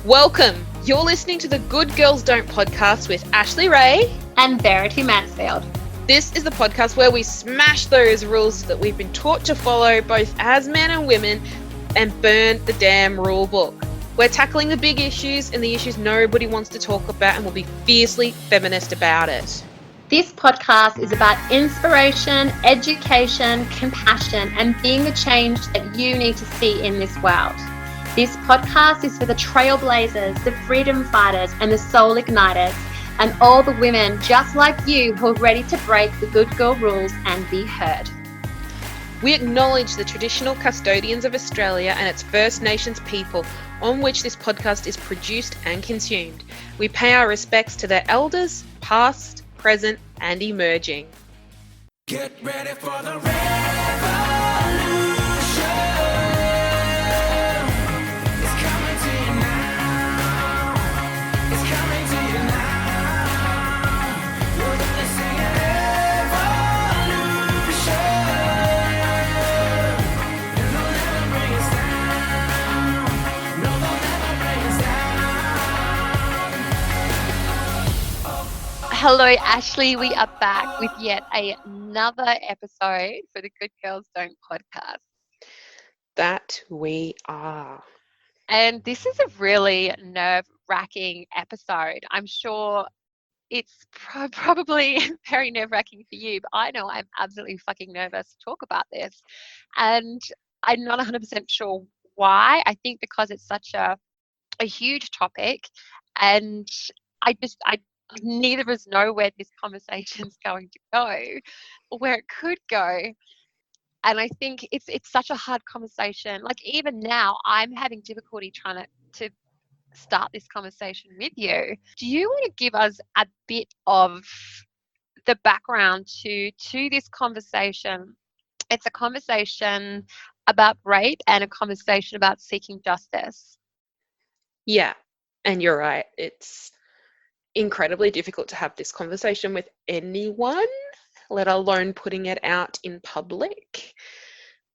Welcome. You're listening to the Good Girls Don't podcast with Ashleigh Rae and Verity Mansfield. This is the podcast where we smash those rules that we've been taught to follow both as men and women and burn the damn rule book. We're tackling the big issues and the issues nobody wants to talk about, and we'll be fiercely feminist about it. This podcast is about inspiration, education, compassion, and being the change that you need to see in this world. This podcast is for the trailblazers, the freedom fighters, and the soul igniters, and all the women just like you who are ready to break the good girl rules and be heard. We acknowledge the traditional custodians of Australia and its First Nations people on which this podcast is produced and consumed. We pay our respects to their elders, past, present, and emerging. Get ready for the revolution. It's coming to you now. It's coming to you now. We're gonna sing it, revolution. And they'll never bring us down. No, they'll never bring us down. Hello, Ashleigh. We are back with yet another episode for the Good Girls Don't podcast. That we are. And this is a really nerve-wracking episode. I'm sure it's probably very nerve-wracking for you, but I know I'm absolutely fucking nervous to talk about this. And I'm not 100% sure why. I think because it's such a huge topic, and neither of us know where this conversation's going to go or where it could go. And I think it's such a hard conversation. Like, even now, I'm having difficulty trying to start this conversation with you. Do you want to give us a bit of the background to this conversation? It's a conversation about rape and a conversation about seeking justice. Yeah, and you're right. It's incredibly difficult to have this conversation with anyone, let alone putting it out in public.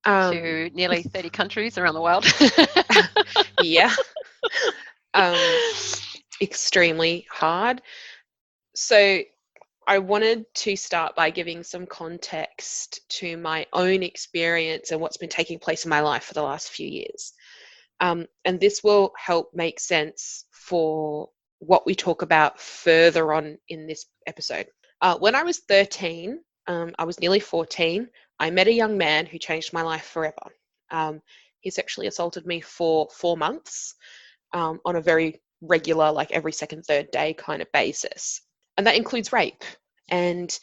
To nearly 30 countries around the world. Yeah. Extremely hard. So I wanted to start by giving some context to my own experience and what's been taking place in my life for the last few years. And this will help make sense for what we talk about further on in this episode. When I was 13, I was nearly 14, I met a young man who changed my life forever. He sexually assaulted me for 4 months on a very regular, like every second, third day kind of basis. And that includes rape. And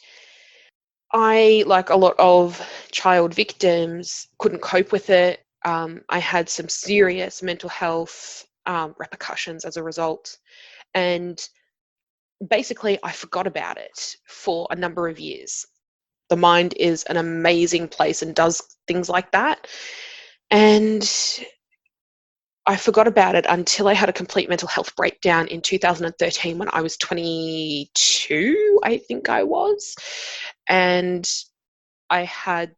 I, like a lot of child victims, couldn't cope with it. I had some serious mental health repercussions as a result. And basically, I forgot about it for a number of years. The mind is an amazing place and does things like that. And I forgot about it until I had a complete mental health breakdown in 2013 when I was 22, I think I was. And I had,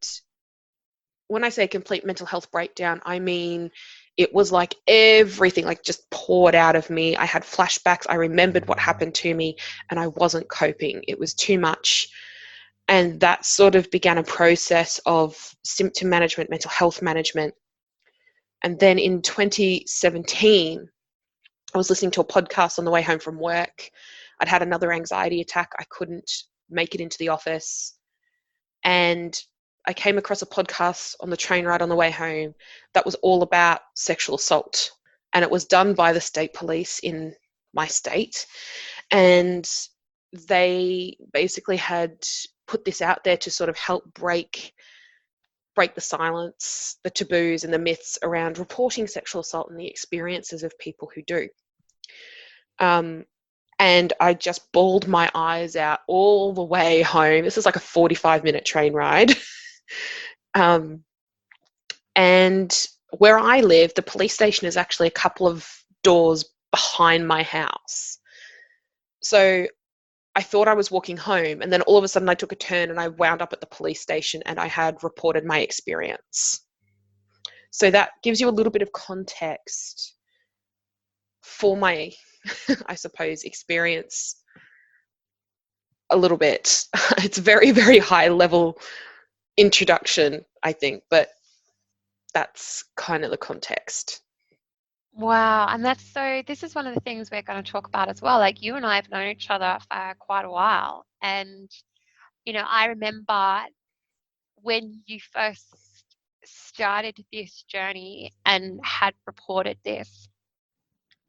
when I say complete mental health breakdown, I mean it was like everything like just poured out of me. I had flashbacks. I remembered what happened to me and I wasn't coping. It was too much. And that sort of began a process of symptom management, mental health management. And then in 2017, I was listening to a podcast on the way home from work. I'd had another anxiety attack. I couldn't make it into the office. And I came across a podcast on the train ride on the way home that was all about sexual assault. And it was done by the state police in my state. And they basically had put this out there to sort of help break the silence, the taboos and the myths around reporting sexual assault and the experiences of people who do. And I just bawled my eyes out all the way home. This is like a 45-minute train ride. And where I live, the police station is actually a couple of doors behind my house. So I thought I was walking home, and then all of a sudden I took a turn and I wound up at the police station and I had reported my experience. So that gives you a little bit of context for my, I suppose, experience a little bit. It's very, very high level introduction, I think, but that's kind of the context. Wow. And this is one of the things we're going to talk about as well. Like, you and I have known each other for quite a while. And, I remember when you first started this journey and had reported this,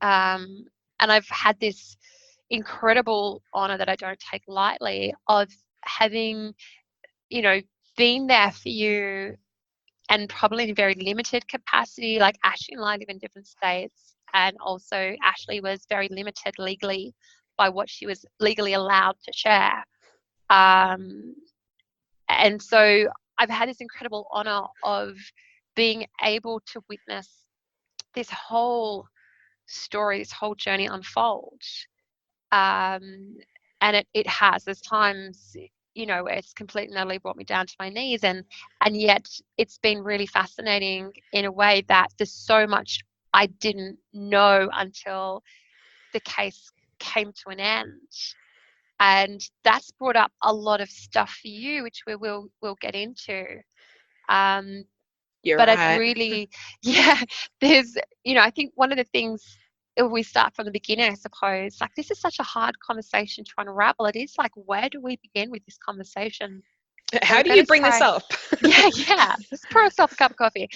and I've had this incredible honor that I don't take lightly of having, been there for you, and probably in a very limited capacity. Like, Ashley and I live in different states, and also Ashley was very limited legally by what she was legally allowed to share. And so I've had this incredible honor of being able to witness this whole story, this whole journey unfold. And it has. There's times, where it's completely and utterly brought me down to my knees, and yet it's been really fascinating in a way that there's so much I didn't know until the case came to an end. And that's brought up a lot of stuff for you, which we'll get into. You're But it right. really, yeah, there's, I think one of the things, if we start from the beginning, I suppose, like, this is such a hard conversation to unravel. It is like, where do we begin with this conversation? So How we're do going you to bring this try. up? Yeah. Let's pour ourselves a cup of coffee.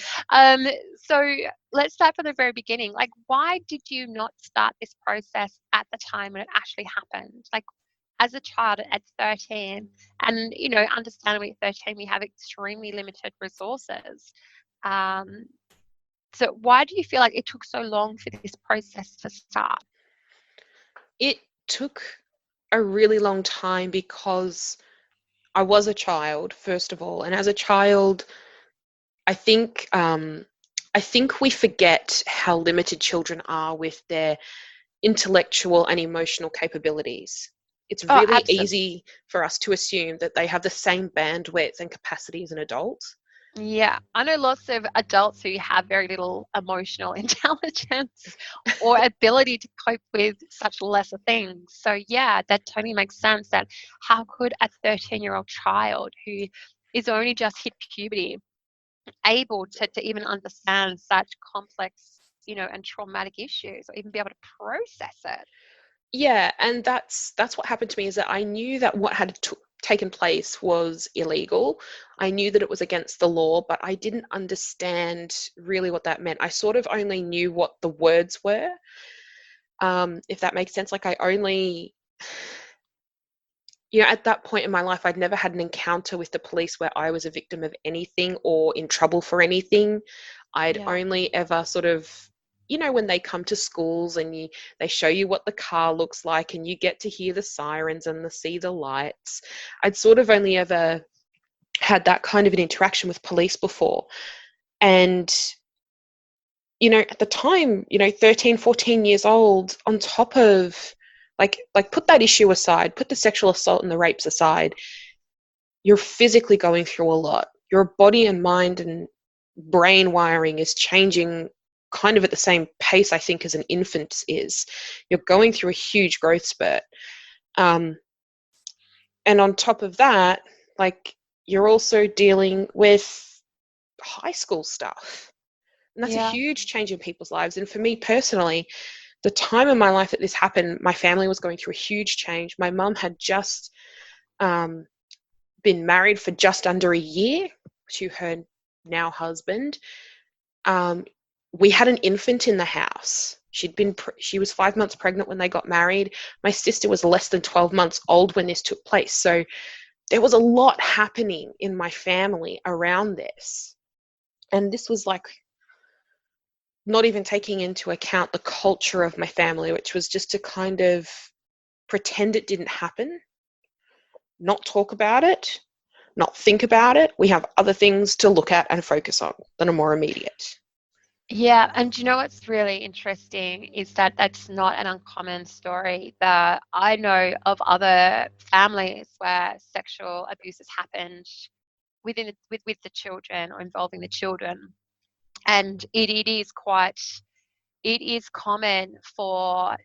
So let's start from the very beginning. Like, why did you not start this process at the time when it actually happened? Like, as a child at 13, and, understandably at 13, we have extremely limited resources. So why do you feel like it took so long for this process to start? It took a really long time because I was a child, first of all, and as a child, I think we forget how limited children are with their intellectual and emotional capabilities. It's Oh, really absolutely. easy for us to assume that they have the same bandwidth and capacity as an adult. Yeah, I know lots of adults who have very little emotional intelligence or ability to cope with such lesser things. So yeah, that totally makes sense. That how could a 13-year-old child who is only just hit puberty able to even understand such complex, and traumatic issues, or even be able to process it? Yeah, and that's what happened to me, is that I knew that what had taken place was illegal. I knew that it was against the law, but I didn't understand really what that meant. I sort of only knew what the words were, if that makes sense. Like, I only, at that point in my life, I'd never had an encounter with the police where I was a victim of anything or in trouble for anything. I'd Yeah. only ever sort of, when they come to schools and they show you what the car looks like and you get to hear the sirens and see the lights. I'd sort of only ever had that kind of an interaction with police before. And, at the time, 13, 14 years old, on top of, like put that issue aside, put the sexual assault and the rapes aside, you're physically going through a lot. Your body and mind and brain wiring is changing kind of at the same pace, I think, as an infant is. You're going through a huge growth spurt. And on top of that, like, you're also dealing with high school stuff. And that's a Yeah. huge change in people's lives. And for me personally, the time in my life that this happened, my family was going through a huge change. My mum had just been married for just under a year to her now husband. We had an infant in the house. She was 5 months pregnant when they got married. My sister was less than 12 months old when this took place. So there was a lot happening in my family around this. And this was like not even taking into account the culture of my family, which was just to kind of pretend it didn't happen, not talk about it, not think about it. We have other things to look at and focus on that are more immediate. Yeah, and you know what's really interesting is that that's not an uncommon story. That I know of other families where sexual abuse has happened with the children, or involving the children, and it is quite it is common for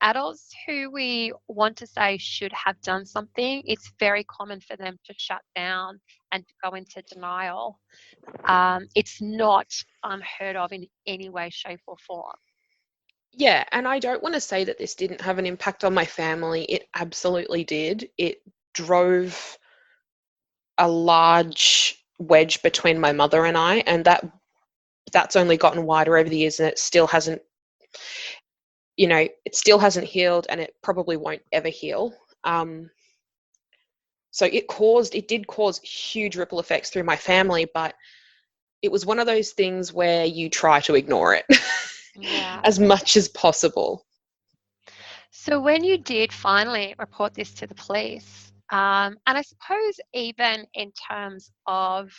adults who we want to say should have done something, it's very common for them to shut down and to go into denial. It's not unheard of in any way, shape, or form. Yeah, and I don't want to say that this didn't have an impact on my family. It absolutely did. It drove a large wedge between my mother and I, and that's only gotten wider over the years, and it still hasn't, it still hasn't healed, and it probably won't ever heal. So it did cause huge ripple effects through my family, but it was one of those things where you try to ignore it Yeah. as much as possible. So when you did finally report this to the police, and I suppose even in terms of,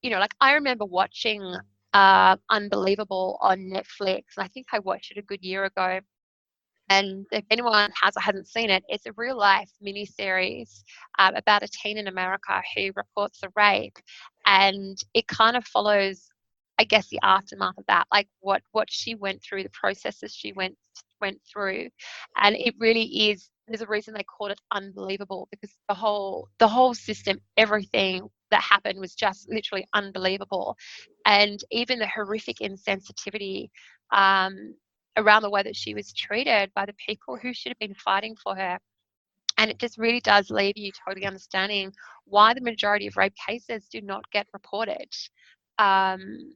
like I remember watching Unbelievable on Netflix. I think I watched it a good year ago. And if anyone has or hasn't seen it, it's a real life miniseries about a teen in America who reports a rape, and it kind of follows, I guess, the aftermath of that, like what she went through, the processes she went through, and it really is. There's a reason they called it Unbelievable, because the whole system, everything that happened was just literally unbelievable, and even the horrific insensitivity. Around the way that she was treated by the people who should have been fighting for her. And it just really does leave you totally understanding why the majority of rape cases do not get reported. Um,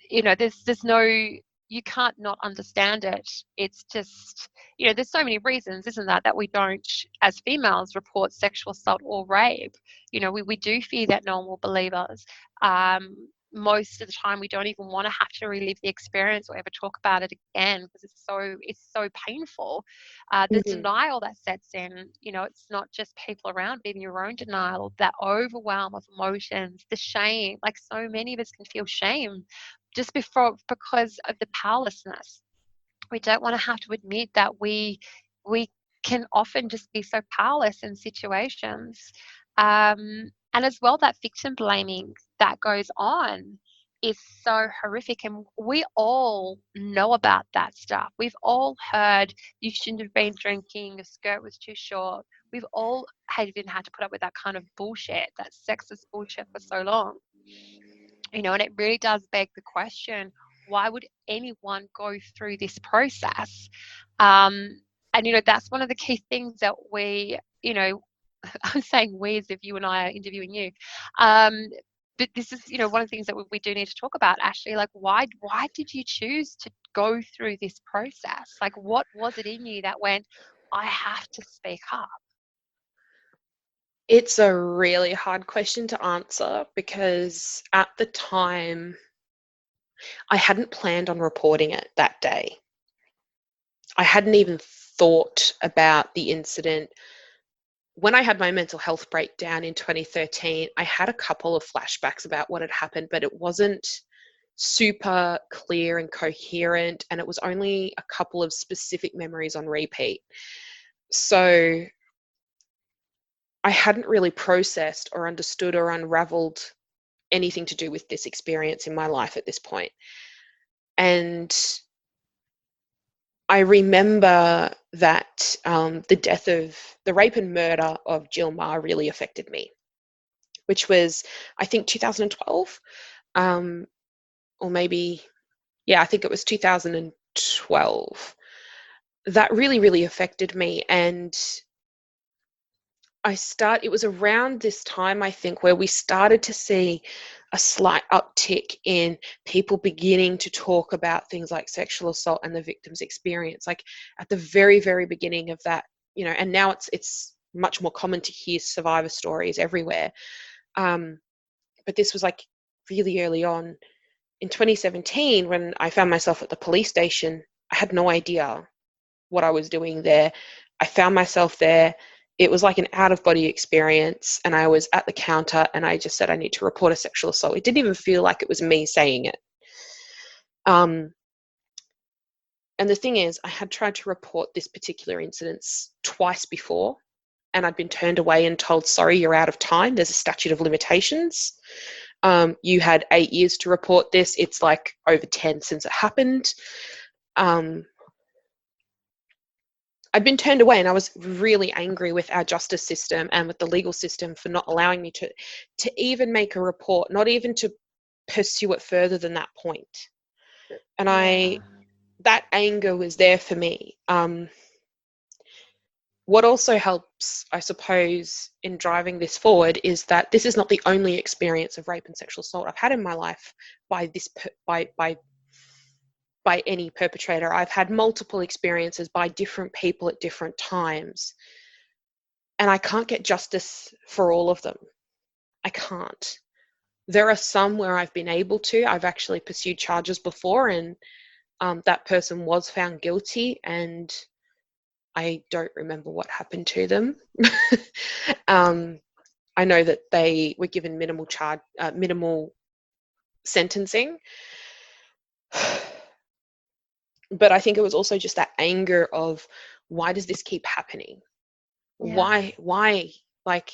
there's no, you can't not understand it. It's just, there's so many reasons, isn't that we don't, as females, report sexual assault or rape. We do fear that no one will believe us. Most of the time we don't even want to have to relive the experience or ever talk about it again, because it's so painful. The denial that sets in, it's not just people around, but even your own denial, that overwhelm of emotions, the shame. Like, so many of us can feel shame just because of the powerlessness. We don't want to have to admit that we can often just be so powerless in situations. And as well, that victim blaming that goes on is so horrific. And we all know about that stuff. We've all heard, you shouldn't have been drinking, your skirt was too short. We've all even had to put up with that kind of bullshit, that sexist bullshit, for so long. And it really does beg the question, why would anyone go through this process? And that's one of the key things that we, I'm saying we as if you and I are interviewing you. But this is, one of the things that we do need to talk about, Ashleigh. Like, why did you choose to go through this process? Like, what was it in you that went, I have to speak up? It's a really hard question to answer, because at the time I hadn't planned on reporting it that day. I hadn't even thought about the incident. When I had my mental health breakdown in 2013, I had a couple of flashbacks about what had happened, but it wasn't super clear and coherent, and it was only a couple of specific memories on repeat. So I hadn't really processed or understood or unraveled anything to do with this experience in my life at this point. And I remember that the rape and murder of Jill Meagher really affected me, which was, I think, 2012, or maybe, I think it was 2012. That really, really affected me. And it was around this time, I think, where we started to see a slight uptick in people beginning to talk about things like sexual assault and the victim's experience, like at the very, very beginning of that, and now it's much more common to hear survivor stories everywhere. But this was like really early on. In 2017, when I found myself at the police station, I had no idea what I was doing there. I found myself there. It was like an out-of-body experience, and I was at the counter and I just said, I need to report a sexual assault. It didn't even feel like it was me saying it. And the thing is, I had tried to report this particular incident twice before, and I'd been turned away and told, sorry, you're out of time. There's a statute of limitations. You had 8 years to report this. It's like over 10 since it happened. I'd been turned away, and I was really angry with our justice system and with the legal system for not allowing me to even make a report, not even to pursue it further than that point. And that anger was there for me. What also helps, I suppose, in driving this forward is that this is not the only experience of rape and sexual assault I've had in my life by any perpetrator. I've had multiple experiences by different people at different times, and I can't get justice for all of them. I can't. There are some where I've been able to. I've actually pursued charges before, and that person was found guilty, and I don't remember what happened to them. I know that they were given minimal sentencing. But I think it was also just that anger of, why does this keep happening? Why? Like,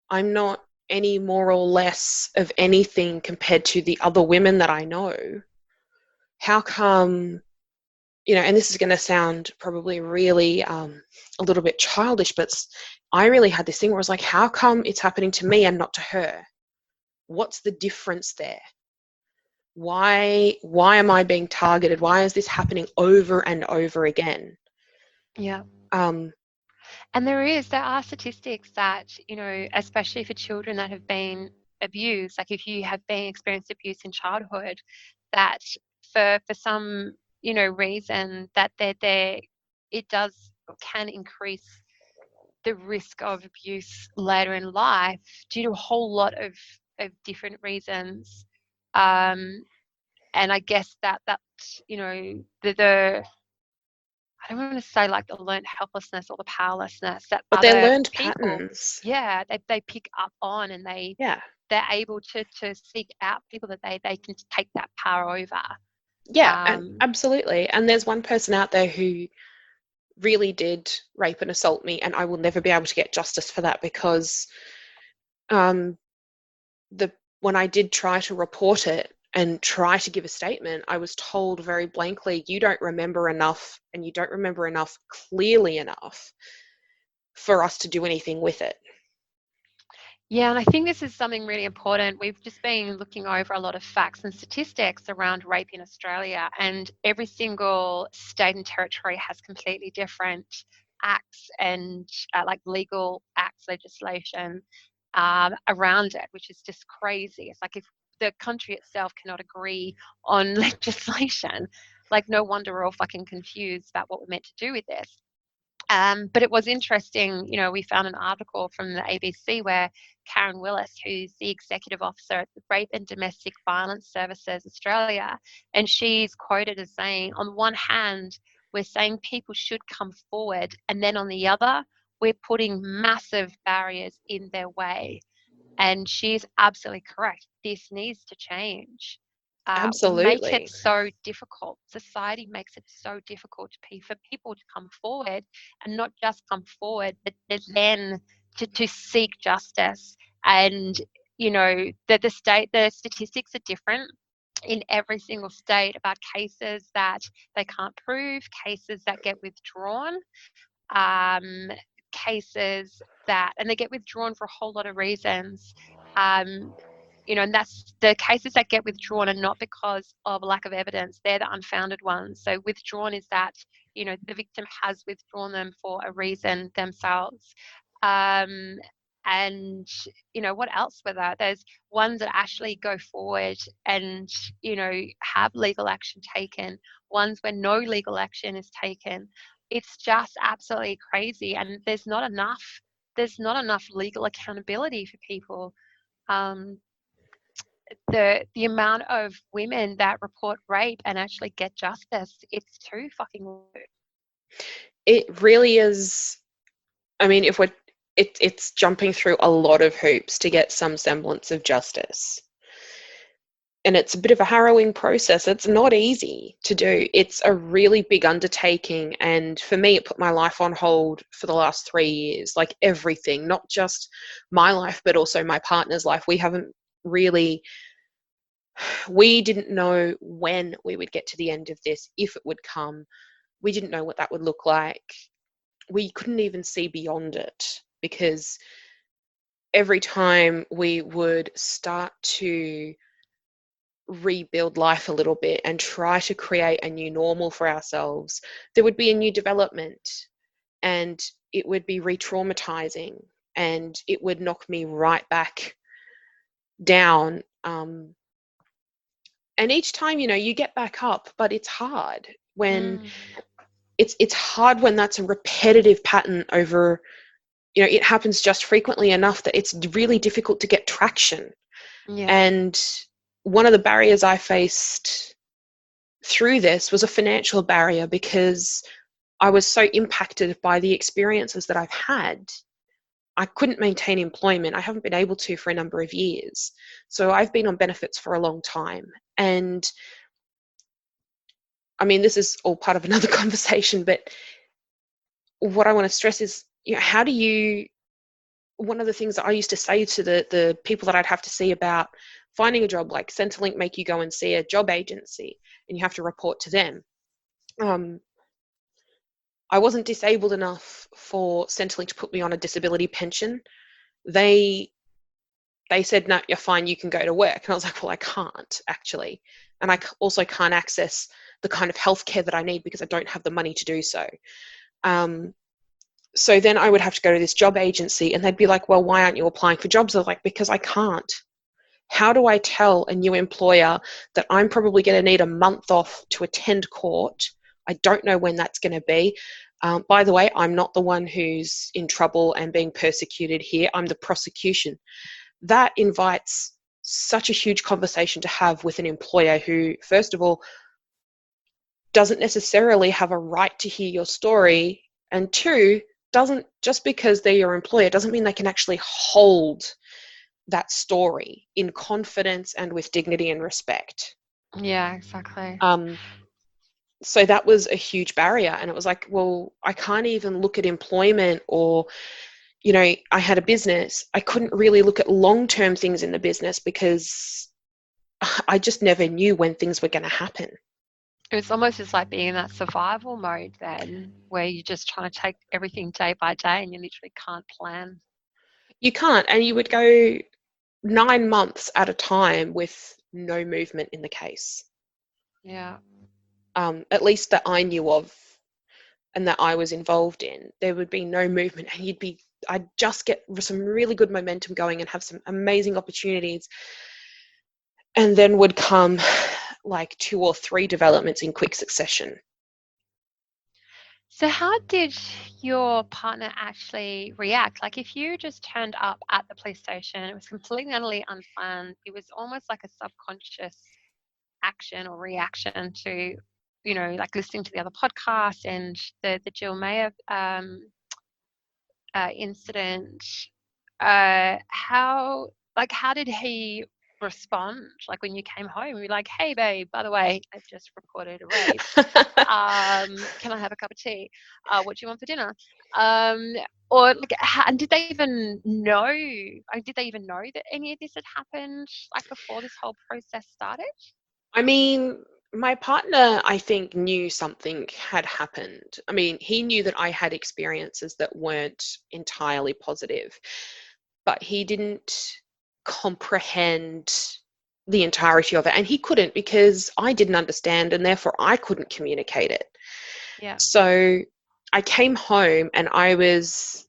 I'm not any more or less of anything compared to the other women that I know. How come, and this is going to sound probably really a little bit childish, but I really had this thing where I was like, how come it's happening to me and not to her? What's the difference there? Why am I being targeted? Why is this happening over and over again? Yeah. Um, And there are statistics that, especially for children that have been abused, like if you have experienced abuse in childhood, that for some, reason that they're there, it can increase the risk of abuse later in life due to a whole lot of different reasons. And I guess that the I don't want to say like the learned helplessness or the powerlessness that but they're other learned people, patterns. yeah, they pick up on, and they're able to seek out people that they can take that power over. Yeah, and absolutely. And there's one person out there who really did rape and assault me, and I will never be able to get justice for that, because when I did try to report it and try to give a statement, I was told very blankly, you don't remember enough, and you don't remember enough clearly enough for us to do anything with it. Yeah, and I think this is something really important. We've just been looking over a lot of facts and statistics around rape in Australia, and every single state and territory has completely different acts and like legal acts, legislation around it, which is just crazy. It's like if the country itself cannot agree on legislation, like no wonder we're all fucking confused about what we're meant to do with this. But it was interesting, we found an article from the ABC where Karen Willis, who's the executive officer at the Rape and Domestic Violence Services Australia, and she's quoted as saying, on one hand, we're saying people should come forward, and then on the other, we're putting massive barriers in their way. And she's absolutely correct. This needs to change. We make it Absolutely. so difficult. Society makes it so difficult for people to come forward, and not just come forward, but then to seek justice. And the statistics are different in every single state about cases that they can't prove, cases that get withdrawn, cases and they get withdrawn for a whole lot of reasons. And that's the cases that get withdrawn are not because of a lack of evidence. They're the unfounded ones. So withdrawn is that, the victim has withdrawn them for a reason themselves. And, what else were there? There's ones that actually go forward and, have legal action taken, ones where no legal action is taken. It's just absolutely crazy. And there's not enough legal accountability for people. The amount of women that report rape and actually get justice, it's too fucking low. It really is. I mean, it's jumping through a lot of hoops to get some semblance of justice. And it's a bit of a harrowing process. It's not easy to do. It's a really big undertaking. And for me, it put my life on hold for the last 3 years, like everything, not just my life, but also my partner's life. We haven't really, we didn't know when we would get to the end of this, if it would come. We didn't know what that would look like. We couldn't even see beyond it, because every time we would start to rebuild life a little bit and try to create a new normal for ourselves, there would be a new development, and it would be re-traumatizing, and it would knock me right back down. And each time, you get back up, but it's hard when it's hard when that's a repetitive pattern over, it happens just frequently enough that it's really difficult to get traction. Yeah. And one of the barriers I faced through this was a financial barrier, because I was so impacted by the experiences that I've had. I couldn't maintain employment. I haven't been able to for a number of years. So I've been on benefits for a long time. And I mean, this is all part of another conversation, but what I want to stress is, how do you, one of the things that I used to say to the people that I'd have to see about finding a job, like Centrelink make you go and see a job agency and you have to report to them. I wasn't disabled enough for Centrelink to put me on a disability pension. They said, no, you're fine, you can go to work. And I was like, well, I can't actually. And I also can't access the kind of healthcare that I need because I don't have the money to do so. So then I would have to go to this job agency and they'd be like, well, why aren't you applying for jobs? I was like, because I can't. How do I tell a new employer that I'm probably going to need a month off to attend court? I don't know when that's going to be. By the way, I'm not the one who's in trouble and being persecuted here. I'm the prosecution. That invites such a huge conversation to have with an employer who, first of all, doesn't necessarily have a right to hear your story, and two, doesn't, just because they're your employer doesn't mean they can actually hold that story in confidence and with dignity and respect. Yeah, exactly. So that was a huge barrier, and it was like, well, I can't even look at employment, or I had a business. I couldn't really look at long-term things in the business because I just never knew when things were going to happen. It's almost just like being in that survival mode then, where you're just trying to take everything day by day and you literally can't plan. You can't, and you would go 9 months at a time with no movement in the case. Yeah. At least that I knew of and that I was involved in. There would be no movement, and I'd just get some really good momentum going and have some amazing opportunities. And then would come like 2 or 3 developments in quick succession. So how did your partner actually react? Like if you just turned up at the police station, it was completely utterly unplanned. It was almost like a subconscious action or reaction to, like listening to the other podcast and the Jill Mayer incident. How did he respond? Like when you came home, you're like, "Hey, babe, by the way, I've just reported a rape. Can I have a cup of tea? What do you want for dinner?" Or like, and did they even know? Did they even know that any of this had happened, like before this whole process started? I mean, my partner, I think, knew something had happened. I mean, he knew that I had experiences that weren't entirely positive, but he didn't comprehend the entirety of it. And he couldn't, because I didn't understand, and therefore I couldn't communicate it. Yeah. So I came home and I was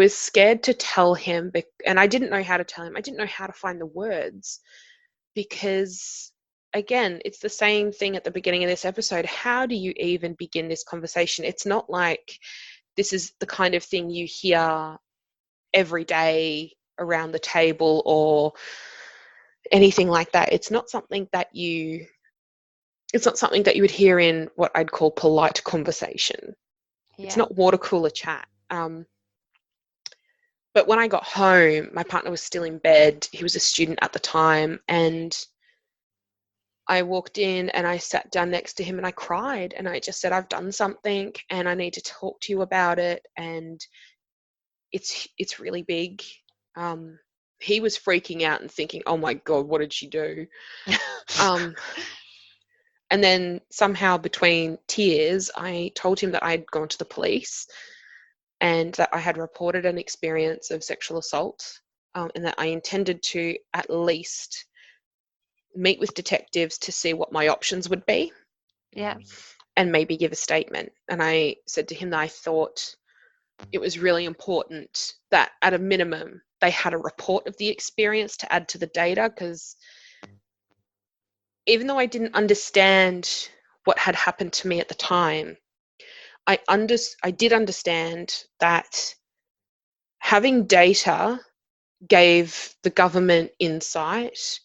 scared to tell him, and I didn't know how to tell him. I didn't know how to find the words, because again, it's the same thing at the beginning of this episode. How do you even begin this conversation? It's not like this is the kind of thing you hear every day around the table or anything like that. It's not something that you would hear in what I'd call polite conversation. Yeah. It's not water cooler chat. But when I got home, my partner was still in bed. He was a student at the time, and I walked in and I sat down next to him and I cried, and I just said, I've done something and I need to talk to you about it, and it's really big. he was freaking out and thinking, oh my God, what did she do? um, and then somehow between tears, I told him that I had gone to the police and that I had reported an experience of sexual assault, and that I intended to at least meet with detectives to see what my options would be Yeah. and maybe give a statement. And I said to him that I thought it was really important that at a minimum they had a report of the experience to add to the data, because even though I didn't understand what had happened to me at the time, I did understand that having data gave the government insight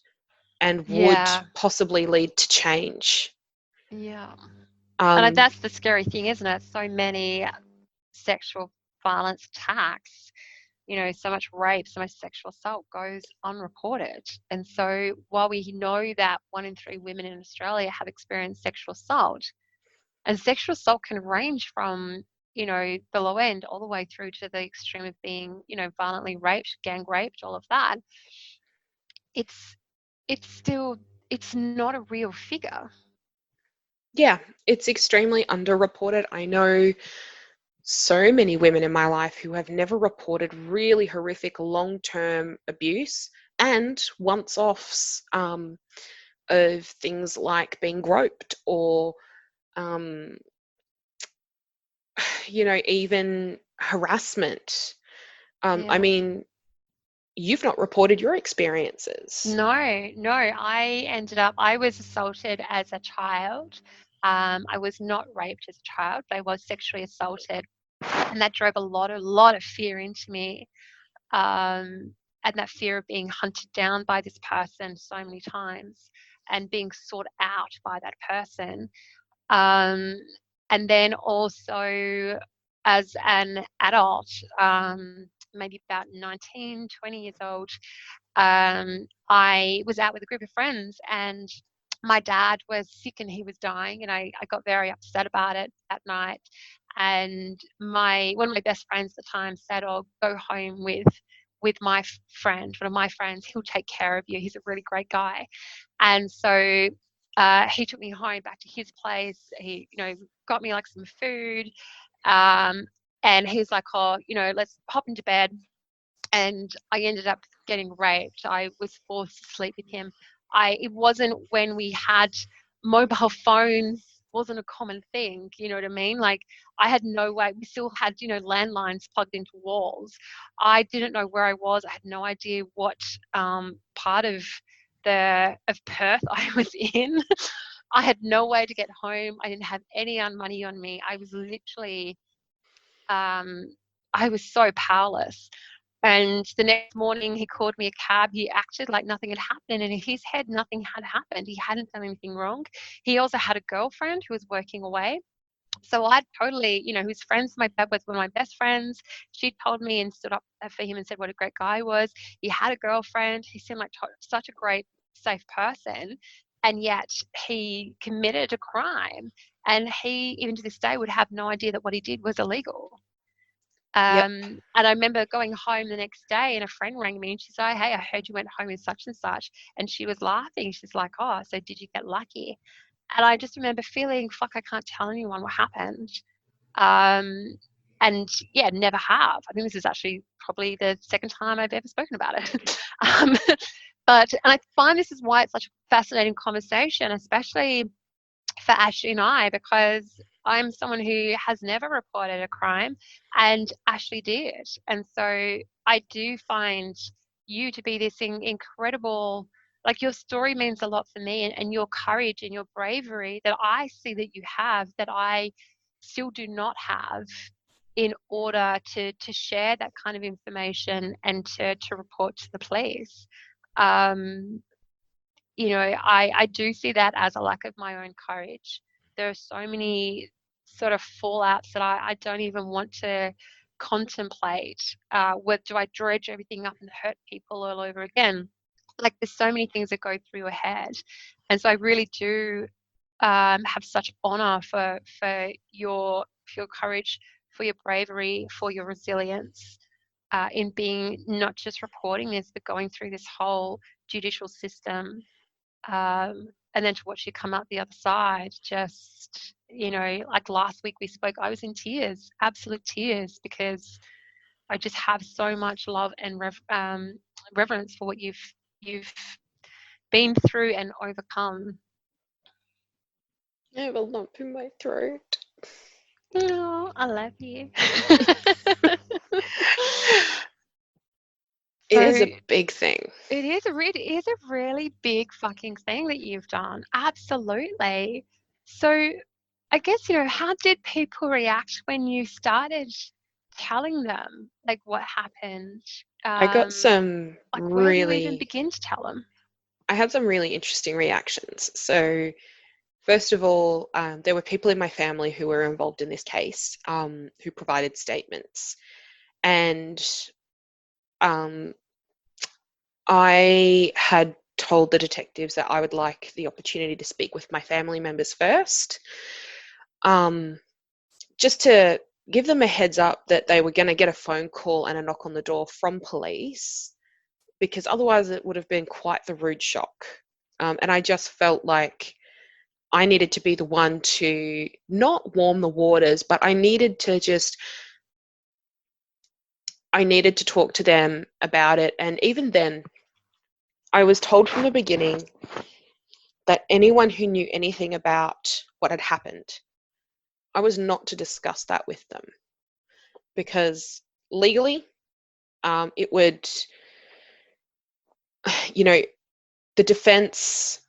and would Yeah. possibly lead to change. Yeah. And Um, that's the scary thing, isn't it? So many sexual violence attacks, so much rape, so much sexual assault goes unreported. And so while we know that 1 in 3 women in Australia have experienced sexual assault, and sexual assault can range from, the low end all the way through to the extreme of being, violently raped, gang raped, all of that, it's still, it's not a real figure. yeah, it's extremely underreported. I know so many women in my life who have never reported really horrific long-term abuse and once-offs, of things like being groped or, um, even harassment. I Yeah. mean, you've not reported your experiences. No, no. I was assaulted as a child. I was not raped as a child, but I was sexually assaulted. And that drove a lot of fear into me. And that fear of being hunted down by this person so many times and being sought out by that person. Um, and then also as an adult, maybe about 19, 20 years old, I was out with a group of friends and my dad was sick and he was dying, and I got very upset about it that night. And one of my best friends at the time said, "Oh, go home with my friend, one of my friends. He'll take care of you. He's a really great guy." And so he took me home back to his place. He, got me like some food, um, and he's like, "Oh, let's hop into bed." And I ended up getting raped. I was forced to sleep with him. It wasn't when we had mobile phones, wasn't a common thing, you know what I mean? Like, I had no way. We still had, landlines plugged into walls. I didn't know where I was. I had no idea what part of Perth I was in. I had no way to get home. I didn't have any money on me. I was literally um, I was so powerless. And the next morning, he called me a cab. He acted like nothing had happened. And in his head, nothing had happened. He hadn't done anything wrong. He also had a girlfriend who was working away. So I totally, he was friends. My dad was one of my best friends. She told me and stood up for him and said what a great guy he was. He had a girlfriend. He seemed like such a great, safe person. And yet he committed a crime. And he, even to this day, would have no idea that what he did was illegal. Yep. And I remember going home the next day and a friend rang me and she said, "Hey, I heard you went home with such and such." And she was laughing. She's like, "Oh, so did you get lucky?" And I just remember feeling, fuck, I can't tell anyone what happened. Um, and yeah, never have. I think this is actually probably the second time I've ever spoken about it. um, and I find this is why it's such a fascinating conversation, especially for Ashley and I, because I'm someone who has never reported a crime and Ashley did. And so I do find you to be this incredible, like your story means a lot for me, and your courage and your bravery that I see that you have that I still do not have in order to share that kind of information and to report to the police. Um, I do see that as a lack of my own courage. There are so many sort of fallouts that I don't even want to contemplate. What do I dredge everything up and hurt people all over again? Like, there's so many things that go through your head. And so I really do have such honor for your courage, for your bravery, for your resilience. in being not just reporting this, but going through this whole judicial system, and then to watch you come out the other side. Just, like last week we spoke, I was in tears, absolute tears, because I just have so much love and reverence for what you've been through and overcome. I have a lump in my throat. Oh, I love you. It is So a big thing. it is a really big fucking thing that you've done. Absolutely. So I guess, how did people react when you started telling them like what happened? I got some Like, where do you even really, begin to tell them? I had some really interesting reactions. So, first of all, there were people in my family who were involved in this case, who provided statements. And um, I had told the detectives that I would like the opportunity to speak with my family members first, just to give them a heads up that they were going to get a phone call and a knock on the door from police, because otherwise it would have been quite the rude shock. And I just felt like I needed to be the one to not warm the waters, but I needed to talk to them about it. And even then, I was told from the beginning that anyone who knew anything about what had happened, I was not to discuss that with them, because legally, it would, the defense.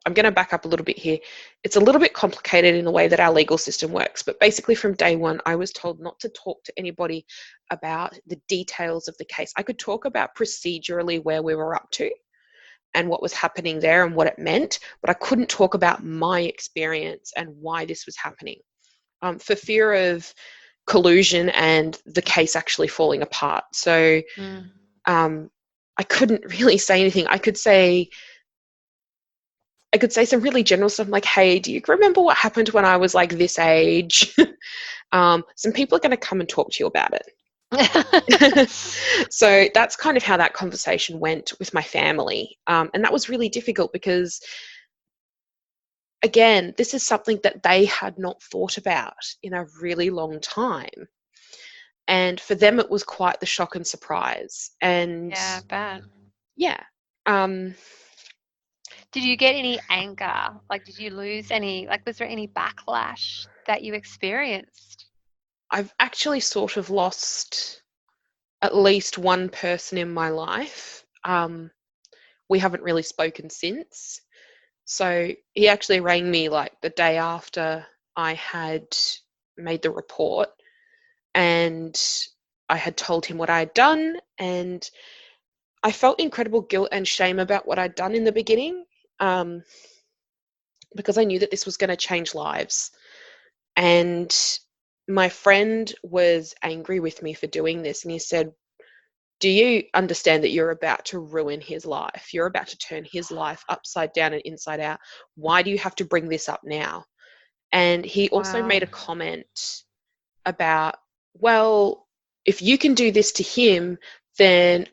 I'm going to back up a little bit here. It's a little bit complicated in the way that our legal system works, but basically from day one, I was told not to talk to anybody about the details of the case. I could talk about procedurally where we were up to and what was happening there and what it meant, but I couldn't talk about my experience and why this was happening, for fear of collusion and the case actually falling apart. So I couldn't really say anything. I could say some really general stuff like, hey, do you remember what happened when I was like this age? Some people are going to come and talk to you about it. So that's kind of how that conversation went with my family. And that was really difficult because, again, this is something that they had not thought about in a really long time. And for them, it was quite the shock and surprise. And Yeah, I bet. yeah. Did you get any anger? Like, did you lose any, like, was there any backlash that you experienced? I've actually sort of lost at least one person in my life. We haven't really spoken since. So he actually rang me like the day after I had made the report, and I had told him what I had done, and I felt incredible guilt and shame about what I'd done in the beginning, because I knew that this was going to change lives. And my friend was angry with me for doing this, and he said, do you understand that you're about to ruin his life? You're about to turn his life upside down and inside out. Why do you have to bring this up now? And he also made a comment about, well, if you can do this to him, then,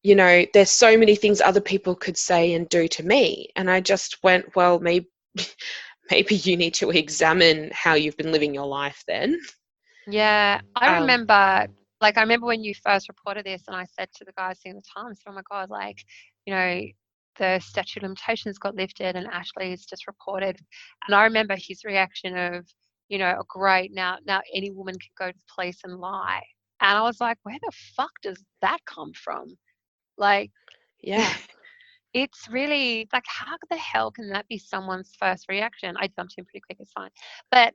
there's so many things other people could say and do to me. And I just went, well, maybe you need to examine how you've been living your life then. Yeah, I remember when you first reported this, and I said to the guys seeing the Times, oh my God, like, the statute of limitations got lifted and Ashleigh's just reported. And I remember his reaction of, oh, great, now any woman can go to the police and lie. And I was like, where the fuck does that come from? Like, Yeah. it's really like, how the hell can that be someone's first reaction? I jumped in pretty quick, it's fine. But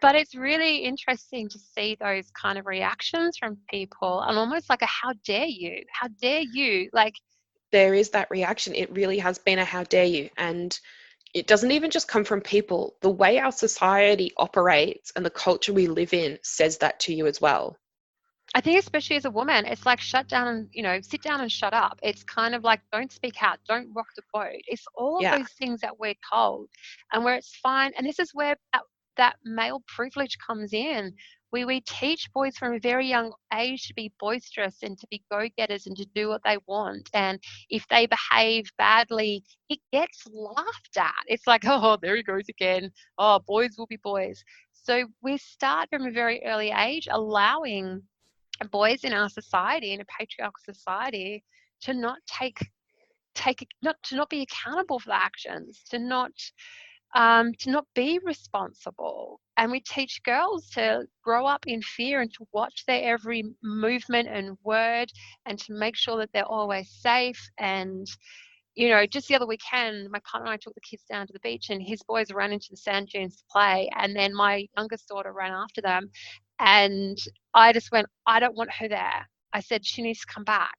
but it's really interesting to see those kind of reactions from people, and almost like a how dare you? How dare you? Like, there is that reaction. It really has been a how dare you. And it doesn't even just come from people. The way our society operates and the culture we live in says that to you as well. I think especially as a woman, it's like shut down and, sit down and shut up. It's kind of like don't speak out, don't rock the boat. It's all of Yeah. those things that we're told, and where it's fine. And this is where that male privilege comes in. We teach boys from a very young age to be boisterous and to be go-getters and to do what they want. And if they behave badly, it gets laughed at. It's like, oh, there he goes again. Oh, boys will be boys. So we start from a very early age allowing boys in our society, in a patriarchal society, to not not be accountable for their actions, to not be responsible. And we teach girls to grow up in fear and to watch their every movement and word and to make sure that they're always safe. And, just the other weekend, my partner and I took the kids down to the beach and his boys ran into the sand dunes to play. And then my youngest daughter ran after them. And I just went, I don't want her there. I said, she needs to come back.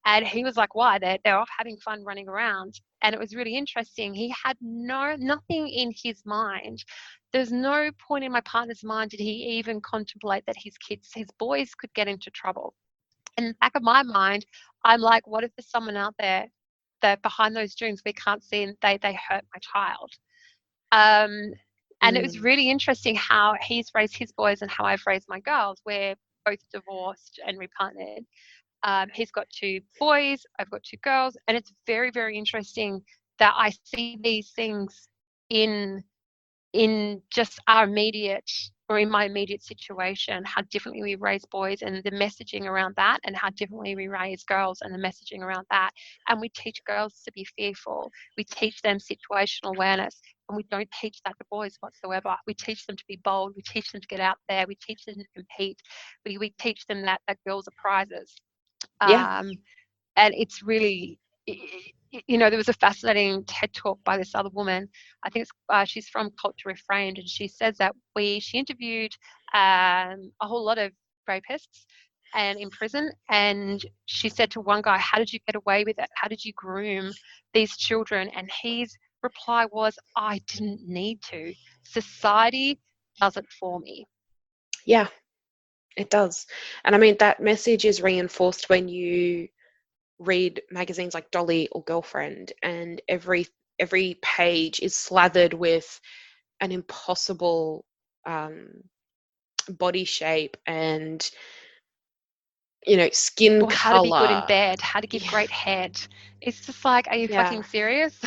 And he was like, why? They're off having fun running around. And it was really interesting. He had nothing in his mind. There's no point in my partner's mind did he even contemplate that his boys could get into trouble. In the back of my mind, I'm like, what if there's someone out there that behind those dunes we can't see and they hurt my child? And it was really interesting how he's raised his boys and how I've raised my girls. We're both divorced and repartnered. He's got 2 boys, I've got 2 girls, and it's very, very interesting that I see these things in just our immediate or in my immediate situation, how differently we raise boys and the messaging around that, and how differently we raise girls and the messaging around that. And we teach girls to be fearful. We teach them situational awareness, and we don't teach that to boys whatsoever. We teach them to be bold. We teach them to get out there. We teach them to compete. We teach them that girls are prizes. Yeah. And it's really, there was a fascinating TED talk by this other woman. I think she's from Culture Reframed, and she says that she interviewed a whole lot of rapists and in prison, and she said to one guy, how did you get away with it? How did you groom these children? And his reply was, I didn't need to. Society does it for me. Yeah, it does. And I mean, that message is reinforced when you read magazines like Dolly or Girlfriend, and every page is slathered with an impossible body shape and skin Or how to be good in color. bed, how to give great head. It's just like, are you fucking serious?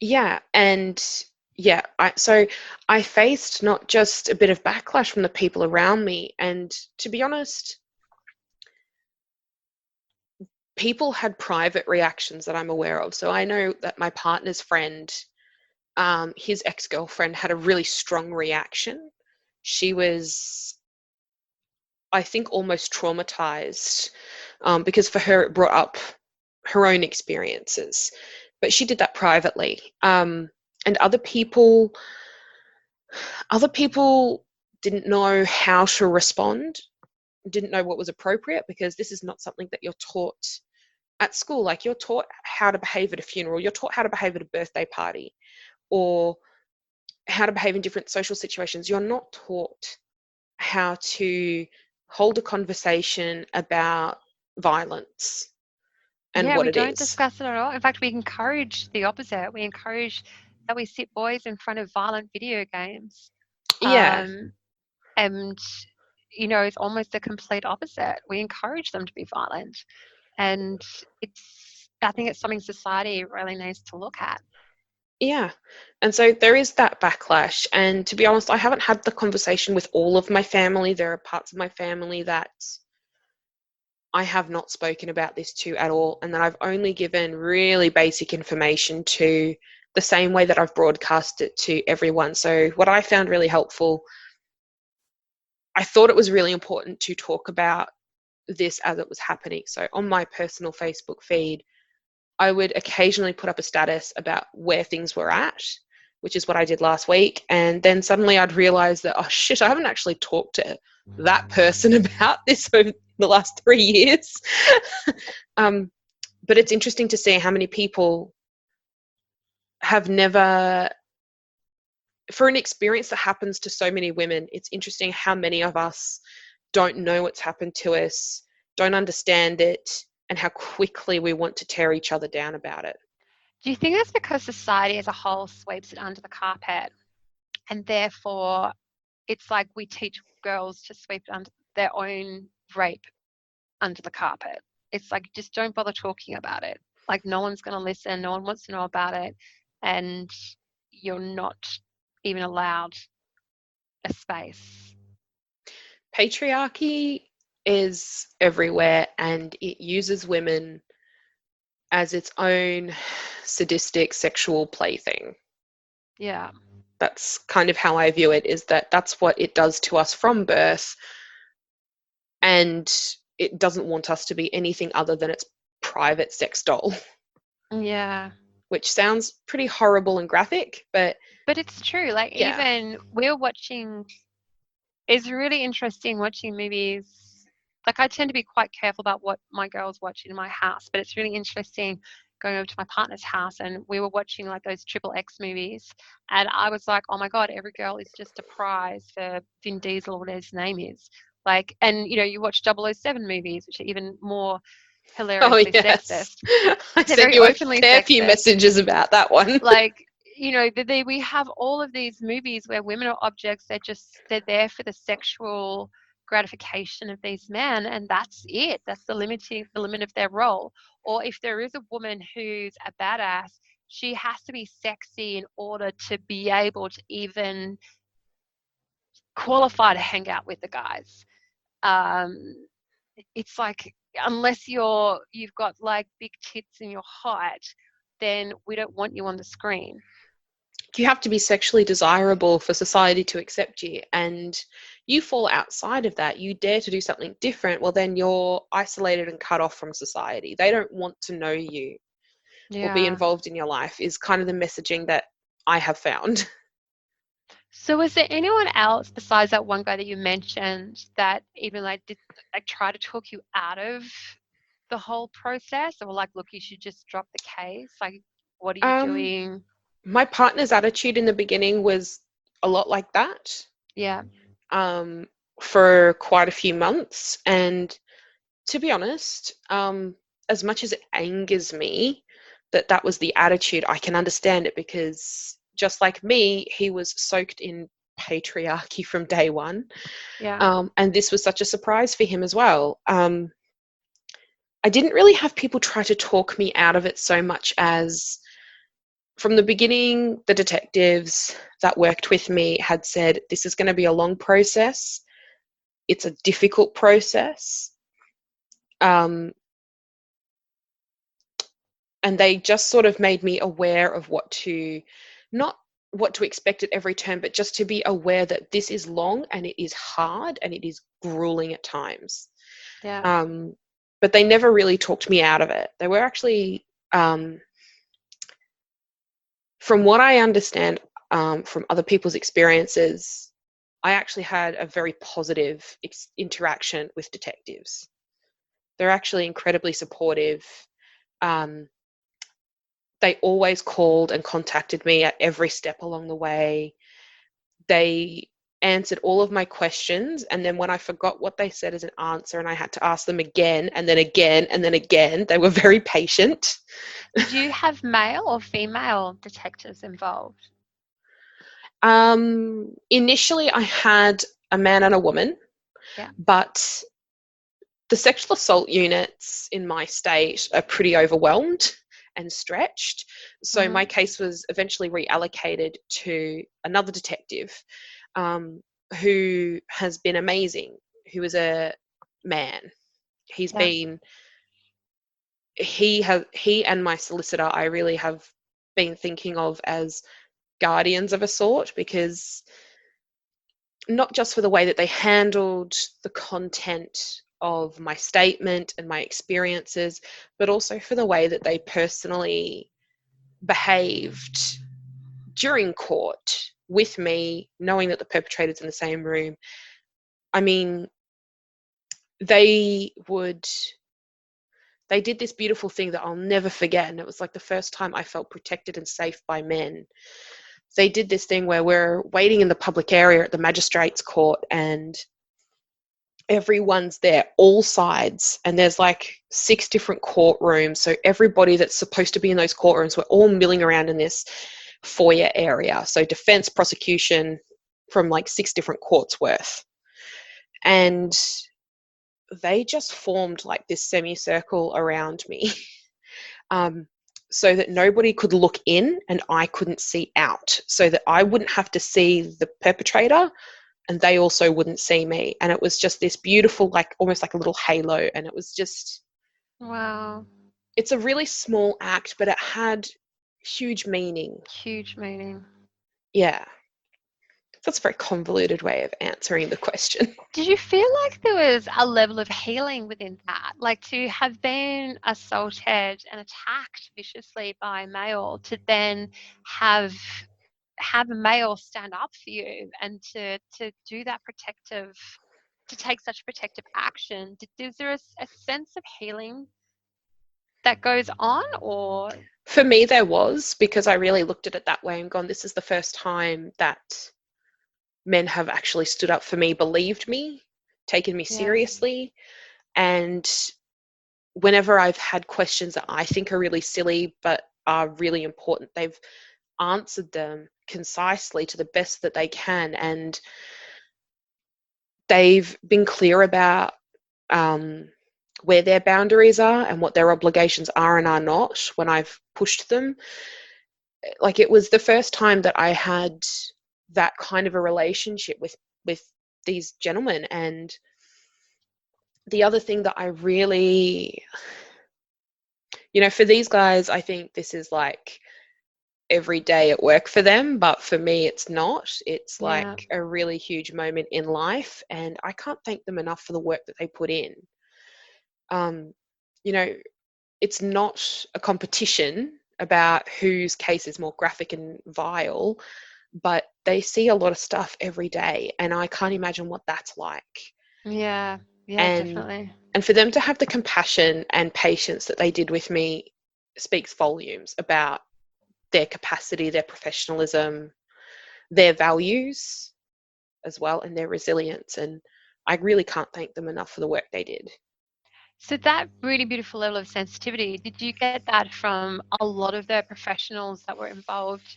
Yeah, and so I faced not just a bit of backlash from the people around me, and to be honest, people had private reactions that I'm aware of. So I know that my partner's friend, his ex-girlfriend, had a really strong reaction. She was, I think, almost traumatized because for her it brought up her own experiences. But she did that privately. And other people didn't know how to respond, didn't know what was appropriate, because this is not something that you're taught at school. Like, you're taught how to behave at a funeral, you're taught how to behave at a birthday party, or how to behave in different social situations. You're not taught how to hold a conversation about violence and Yeah, what we it don't is. discuss it at all. In fact, we encourage the opposite. We encourage that we sit boys in front of violent video games. Yeah, And, it's almost the complete opposite. We encourage them to be violent. And I think it's something society really needs to look at. yeah. And so there is that backlash. And to be honest, I haven't had the conversation with all of my family. There are parts of my family that I have not spoken about this to at all, and that I've only given really basic information to, the same way that I've broadcast it to everyone. So what I found really helpful, I thought it was really important to talk about this as it was happening. So on my personal Facebook feed, I would occasionally put up a status about where things were at, which is what I did last week. And then suddenly I'd realize that, oh shit, I haven't actually talked to that person about this over the last 3 years. But it's interesting to see how many people have never, for an experience that happens to so many women, it's interesting how many of us don't know what's happened to us, don't understand it, and how quickly we want to tear each other down about it. Do you think that's because society as a whole sweeps it under the carpet? And therefore, it's like we teach girls to sweep under their own rape under the carpet. It's like, just don't bother talking about it. Like, no one's going to listen. No one wants to know about it. And you're not even allowed a space. Patriarchy is everywhere, and it uses women as its own sadistic sexual plaything. Yeah. That's kind of how I view it, is that that's what it does to us from birth, and it doesn't want us to be anything other than its private sex doll. Yeah. Which sounds pretty horrible and graphic, but it's true. Like, yeah. even we're watching, it's really interesting watching movies. Like, I tend to be quite careful about what my girls watch in my house, but it's really interesting going over to my partner's house, and we were watching like those XXX movies, and I was like, oh my God, every girl is just a prize for Vin Diesel or whatever his name is. Like, and you watch 007 movies, which are even more hilariously sexist. I They're sent very you a openly fair few sexist. messages about that one. Like, we have all of these movies where women are objects. They're there for the sexual gratification of these men, and that's it. That's the limit of their role. Or if there is a woman who's a badass, she has to be sexy in order to be able to even qualify to hang out with the guys. It's like, unless you've got like big tits and you're hot, then we don't want you on the screen. You have to be sexually desirable for society to accept you, and you fall outside of that, you dare to do something different, well, then you're isolated and cut off from society. They don't want to know you or be involved in your life, is kind of the messaging that I have found. So was there anyone else besides that one guy that you mentioned that even did try to talk you out of the whole process, or like, look, you should just drop the case? Like, what are you doing? My partner's attitude in the beginning was a lot like that. Yeah. For quite a few months, and to be honest, as much as it angers me that was the attitude, I can understand it, because just like me, he was soaked in patriarchy from day one. Yeah. And this was such a surprise for him as well. I didn't really have people try to talk me out of it so much as, from the beginning, the detectives that worked with me had said, this is going to be a long process. It's a difficult process. And they just sort of made me aware of not what to expect at every turn, but just to be aware that this is long and it is hard and it is grueling at times. Yeah. But they never really talked me out of it. They were actually, from what I understand from other people's experiences, I actually had a very positive interaction with detectives. They're actually incredibly supportive. They always called and contacted me at every step along the way. They answered all of my questions, and then when I forgot what they said as an answer and I had to ask them again and then again and then again, they were very patient. Did you have male or female detectives involved? Initially, I had a man and a woman, but the sexual assault units in my state are pretty overwhelmed and stretched. So my case was eventually reallocated to another detective who has been amazing, who is a man. He and my solicitor, I really have been thinking of as guardians of a sort, because not just for the way that they handled the content of my statement and my experiences, but also for the way that they personally behaved during court with me, knowing that the perpetrator's in the same room. I mean, they did this beautiful thing that I'll never forget, and it was like the first time I felt protected and safe by men. They did this thing where we're waiting in the public area at the magistrate's court, and everyone's there, all sides, and there's like 6 different courtrooms, so everybody that's supposed to be in those courtrooms, we're all milling around in this foyer area. So defense, prosecution, from like 6 different courts worth. And they just formed like this semicircle around me. So that nobody could look in and I couldn't see out, so that I wouldn't have to see the perpetrator and they also wouldn't see me. And it was just this beautiful, like almost like a little halo. And it was just, Wow. it's a really small act, but it had huge meaning. Huge meaning. Yeah. That's a very convoluted way of answering the question. Did you feel like there was a level of healing within that? Like to have been assaulted and attacked viciously by a male, to then have a male stand up for you and to do that protective, to take such protective action? Is there a sense of healing that goes on, or? For me, there was, because I really looked at it that way and gone, this is the first time that men have actually stood up for me, believed me, taken me seriously. And whenever I've had questions that I think are really silly but are really important, they've answered them concisely to the best that they can. And they've been clear about where their boundaries are and what their obligations are and are not when I've pushed them. Like, it was the first time that I had that kind of a relationship with these gentlemen. And the other thing that I really, for these guys, I think this is like every day at work for them, but for me it's not. It's like a really huge moment in life, and I can't thank them enough for the work that they put in. It's not a competition about whose case is more graphic and vile, but they see a lot of stuff every day, and I can't imagine what that's like. Yeah, and definitely. and for them to have the compassion and patience that they did with me speaks volumes about their capacity, their professionalism, their values as well, and their resilience. And I really can't thank them enough for the work they did. So that really beautiful level of sensitivity, did you get that from a lot of the professionals that were involved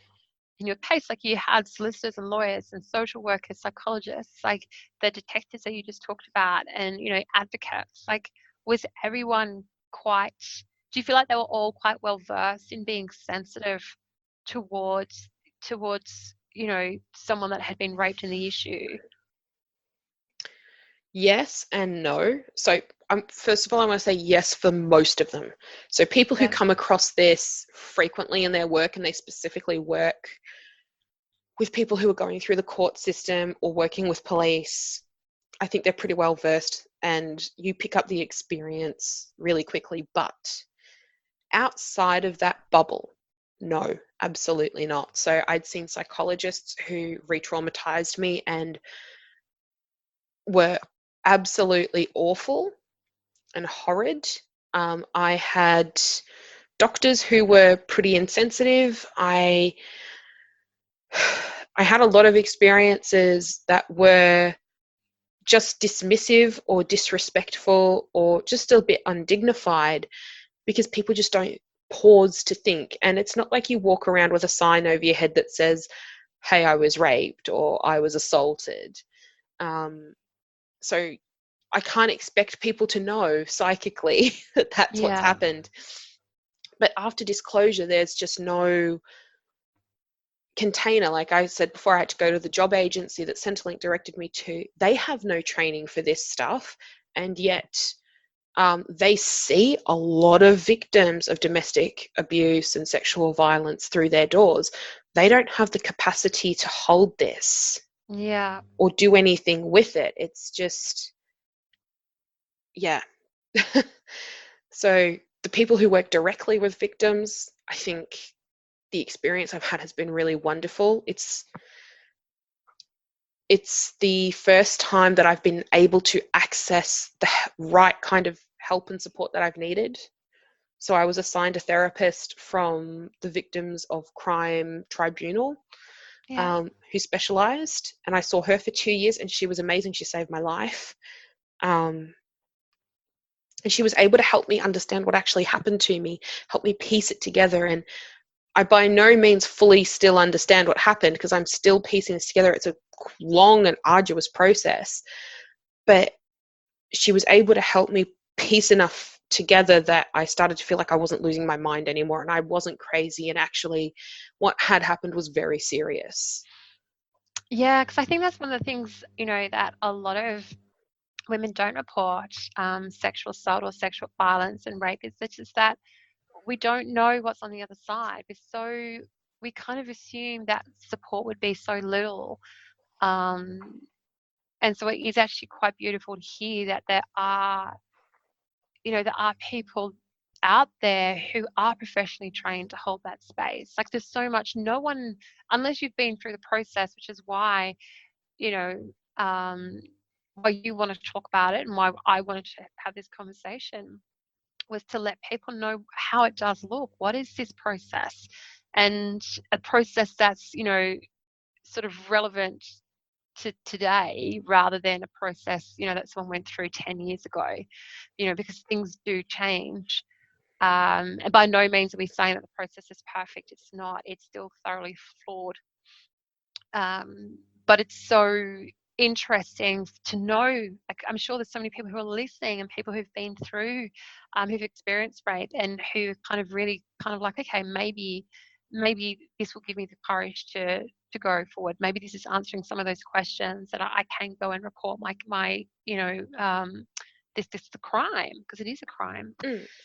in your case? Like, you had solicitors and lawyers and social workers, psychologists, like the detectives that you just talked about, and advocates. Like, was everyone quite, do you feel like they were all quite well versed in being sensitive towards someone that had been raped in the issue? Yes and no. So first of all, I want to say yes for most of them. So people who come across this frequently in their work, and they specifically work with people who are going through the court system or working with police, I think they're pretty well versed, and you pick up the experience really quickly. But outside of that bubble, no, absolutely not. So I'd seen psychologists who re-traumatized me and were absolutely awful and horrid. I had doctors who were pretty insensitive. I had a lot of experiences that were just dismissive or disrespectful or just a bit undignified, because people just don't pause to think. And it's not like you walk around with a sign over your head that says, hey, I was raped or I was assaulted. So I can't expect people to know psychically that that's what's happened. But after disclosure, there's just no container. Like I said before, I had to go to the job agency that Centrelink directed me to. They have no training for this stuff, and yet they see a lot of victims of domestic abuse and sexual violence through their doors. They don't have the capacity to hold this or do anything with it. It's just, So the people who work directly with victims, I think the experience I've had has been really wonderful. It's the first time that I've been able to access the right kind of help and support that I've needed. So I was assigned a therapist from the Victims of Crime Tribunal, who specialised, and I saw her for 2 years, and she was amazing. She saved my life. And she was able to help me understand what actually happened to me, help me piece it together. And I by no means fully still understand what happened because I'm still piecing this together. It's a long and arduous process, but she was able to help me piece enough together that I started to feel like I wasn't losing my mind anymore and I wasn't crazy, and actually what had happened was very serious. Yeah, because I think that's one of the things, that a lot of women don't report, sexual assault or sexual violence and rape, is that just that we don't know what's on the other side. We kind of assume that support would be so little. Um, and so it is actually quite beautiful to hear that there are people out there who are professionally trained to hold that space. Like there's so much, no one, unless you've been through the process, which is why, you know, why you want to talk about it and why I wanted to have this conversation, was to let people know how it does look. What is this process? And a process that's, sort of relevant to today rather than a process, that someone went through 10 years ago, because things do change. And by no means are we saying that the process is perfect. It's not. It's still thoroughly flawed. But it's so interesting to know. Like, I'm sure there's so many people who are listening and people who've been through, who've experienced rape and who kind of really kind of like, okay, maybe this will give me the courage to go forward. Maybe this is answering some of those questions that I can go and report my this the crime, because it is a crime.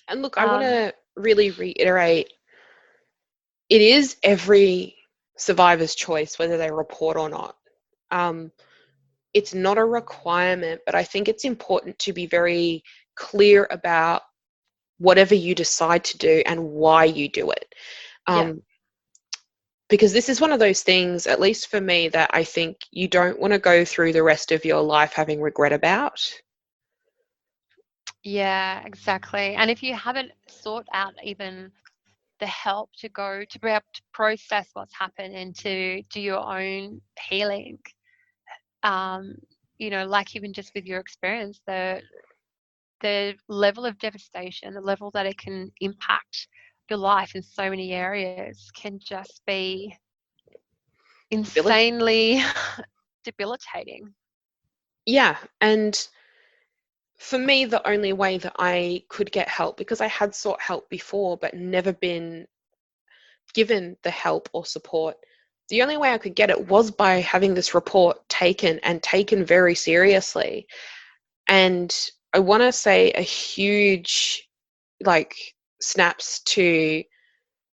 And look, I want to really reiterate, it is every survivor's choice whether they report or not. It's not a requirement, but I think it's important to be very clear about whatever you decide to do and why you do it. Because this is one of those things, at least for me, that I think you don't want to go through the rest of your life having regret about. Yeah, exactly. And if you haven't sought out even the help to be able to process what's happened and to do your own healing, like even just with your experience, the level of devastation, the level that it can impact your life in so many areas can just be insanely debilitating. Yeah, and for me, the only way that I could get help, because I had sought help before but never been given the help or support, the only way I could get it was by having this report taken, and taken very seriously. And I want to say a huge, snaps to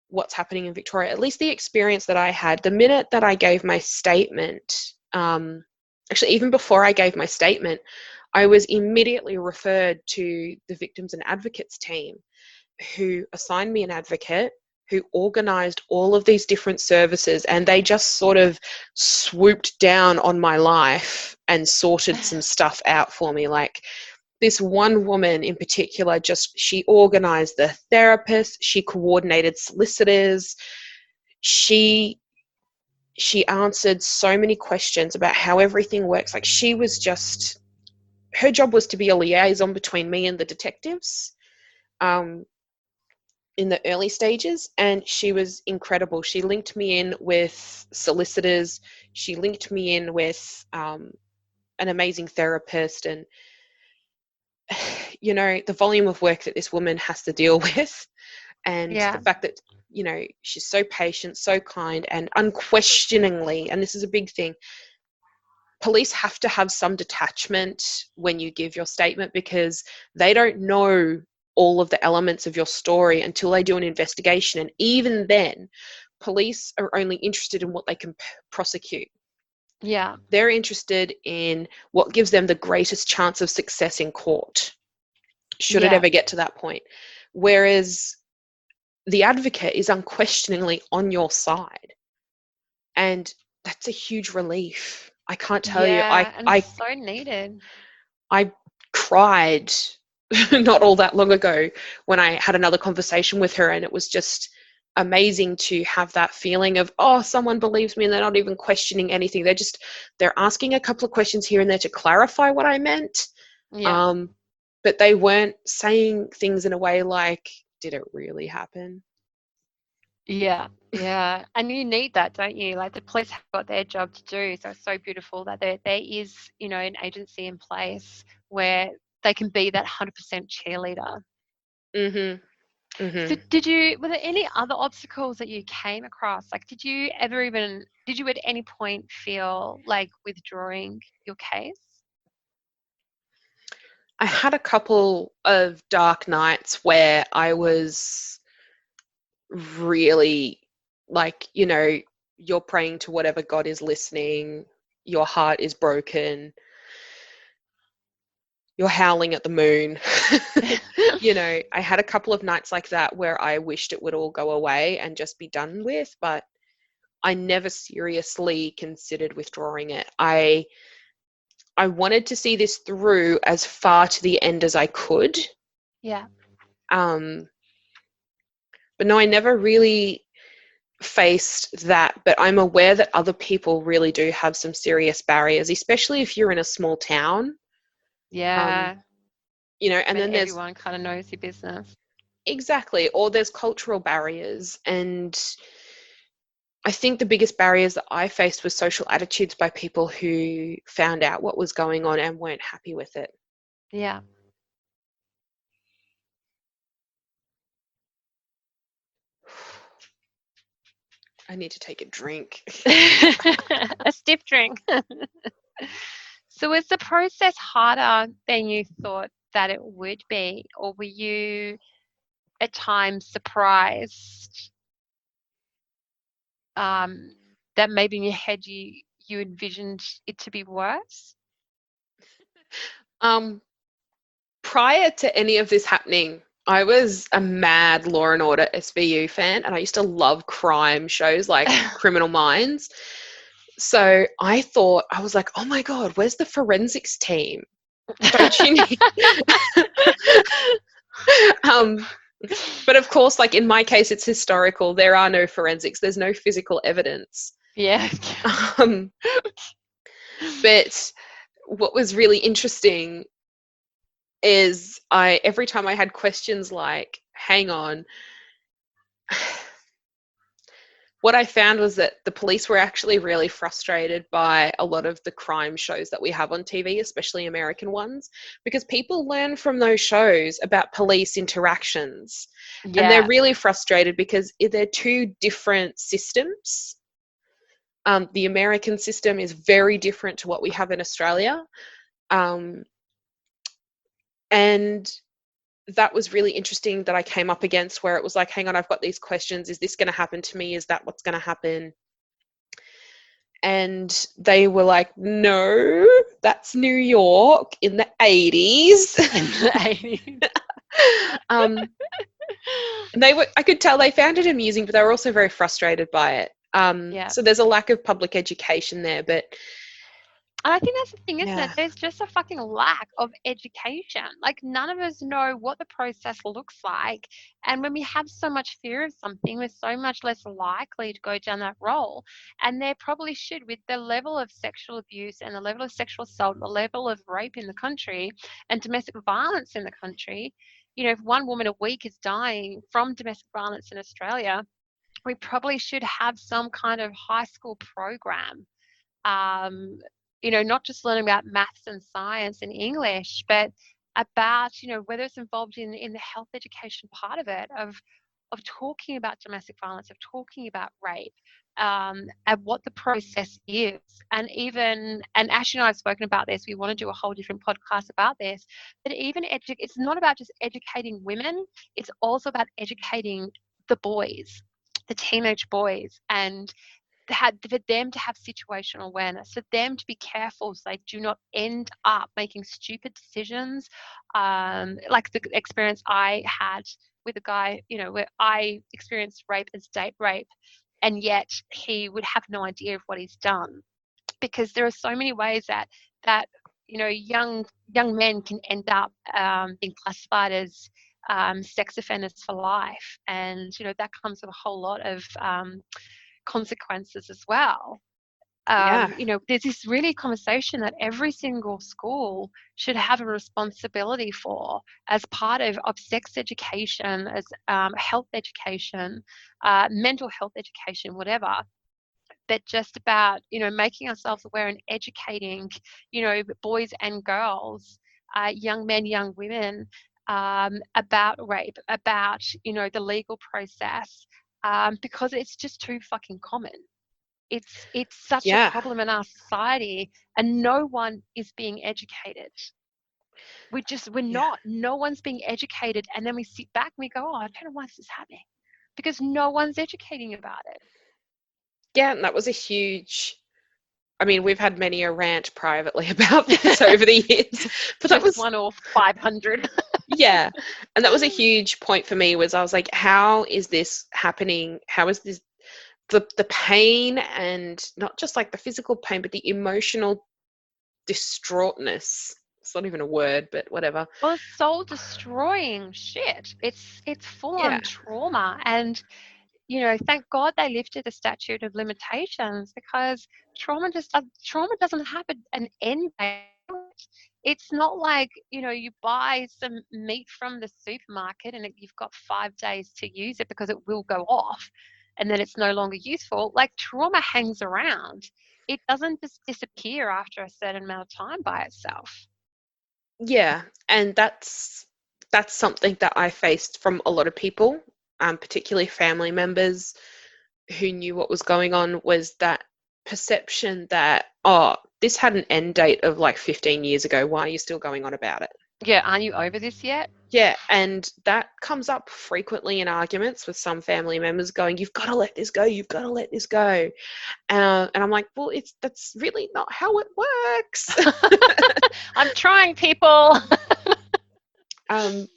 what's happening in Victoria, at least the experience that I had. The minute that I gave my statement, actually, even before I gave my statement, I was immediately referred to the victims and advocates team, who assigned me an advocate, who organised all of these different services, and they just sort of swooped down on my life and sorted some stuff out for me. Like, this one woman in particular, she organised the therapist, she coordinated solicitors, she answered so many questions about how everything works. Like, her job was to be a liaison between me and the detectives in the early stages, and she was incredible. She linked me in with solicitors, she linked me in with an amazing therapist, and the volume of work that this woman has to deal with, and the fact that she's so patient, so kind, and unquestioningly, and this is a big thing, police have to have some detachment when you give your statement, because they don't know all of the elements of your story until they do an investigation. And even then, police are only interested in what they can prosecute. Yeah. They're interested in what gives them the greatest chance of success in court, should it ever get to that point. Whereas the advocate is unquestioningly on your side. And that's a huge relief. I can't tell you. And so needed. I cried not all that long ago when I had another conversation with her, and it was just amazing to have that feeling of, oh, someone believes me and they're not even questioning anything. They're asking a couple of questions here and there to clarify what I meant. But they weren't saying things in a way like, did it really happen? Yeah, yeah. And you need that, don't you? Like the police have got their job to do. So it's so beautiful that there is, an agency in place where they can be that 100% cheerleader. Mhm. So Mhm. were there any other obstacles that you came across? Like, did you at any point feel like withdrawing your case? I had a couple of dark nights where I was really like, you're praying to whatever God is listening, your heart is broken, you're howling at the moon. I had a couple of nights like that where I wished it would all go away and just be done with, but I never seriously considered withdrawing it. I wanted to see this through as far to the end as I could. Yeah. Um, but no, I never really faced that, but I'm aware that other people really do have some serious barriers, especially if you're in a small town. Um, Yeah. and When then there's everyone kind of knows your business. exactly, or there's cultural barriers. And I think the biggest barriers that I faced was social attitudes by people who found out what was going on and weren't happy with it. Yeah. I need to take a drink. A stiff drink. So was the process harder than you thought that it would be, or were you at times surprised um, that maybe in your head you envisioned it to be worse? Um, Prior to any of this happening, I was a mad Law and Order SVU fan, and I used to love crime shows like Criminal Minds. So I was like, oh my God, where's the forensics team? Don't you need? um, but of course, like in my case, it's historical. There are no forensics. There's no physical evidence. Yeah. Um, but what was really interesting is every time I had questions like, hang on, what I found was that the police were actually really frustrated by a lot of the crime shows that we have on TV, especially American ones, because people learn from those shows about police interactions. And they're Yeah. really frustrated because they're two different systems. The American system is very different to what we have in Australia. Um, and that was really interesting that I came up against, where it was like, hang on, I've got these questions. Is this going to happen to me? Is that what's going to happen? And they were like, no, that's New York in the 80s. In the 80s. um, I could tell they found it amusing, but they were also very frustrated by it. Yeah. So there's a lack of public education there, but And I think that's the thing, isn't it? yeah. There's just a fucking lack of education. Like, none of us know what the process looks like. And when we have so much fear of something, we're so much less likely to go down that role. And there probably should, with the level of sexual abuse and the level of sexual assault, the level of rape in the country and domestic violence in the country, if one woman a week is dying from domestic violence in Australia, we probably should have some kind of high school program, um, not just learning about maths and science and English, but about, whether it's involved in the health education part of it, of talking about domestic violence, of talking about rape, and what the process is. And Ash and I have spoken about this. We want to do a whole different podcast about this. But it's not about just educating women, it's also about educating the boys, the teenage boys, and for them to have situational awareness, for them to be careful so they do not end up making stupid decisions, like the experience I had with a guy, where I experienced rape as date rape, and yet he would have no idea of what he's done, because there are so many ways that young men can end up being classified as sex offenders for life, and that comes with a whole lot of consequences as well. Yeah. There's this really conversation that every single school should have a responsibility for as part of sex education, as health education, mental health education, whatever. But just about, making ourselves aware and educating, boys and girls, young men, young women, about rape, about, the legal process, because it's just too fucking common. It's such a Yeah. problem in our society, and no one is being educated. We're Yeah. not. No one's being educated, and then we sit back and we go, "Oh, I don't know why this is happening," because no one's educating about it. Yeah, and that was a huge, I mean, we've had many a rant privately about this over the years, but that Just was, one or 500. yeah. And that was a huge point for me, was I was like, how is this happening? How is this, the pain, and not just like the physical pain, but the emotional distraughtness. It's not even a word, but whatever. Well, it's soul destroying shit. It's full Yeah. on trauma, and thank God they lifted the statute of limitations, because trauma doesn't have an end date. It's not like, you buy some meat from the supermarket and you've got 5 days to use it because it will go off and then it's no longer useful. Like, trauma hangs around. It doesn't just disappear after a certain amount of time by itself. Yeah. And that's something that I faced from a lot of people, particularly family members who knew what was going on, was that perception that, oh, this had an end date of like 15 years ago. Why are you still going on about it? Yeah, aren't you over this yet? Yeah, and that comes up frequently in arguments with some family members, going, "You've got to let this go. You've got to let this go." And I'm like, "Well, that's really not how it works." I'm trying, people. um,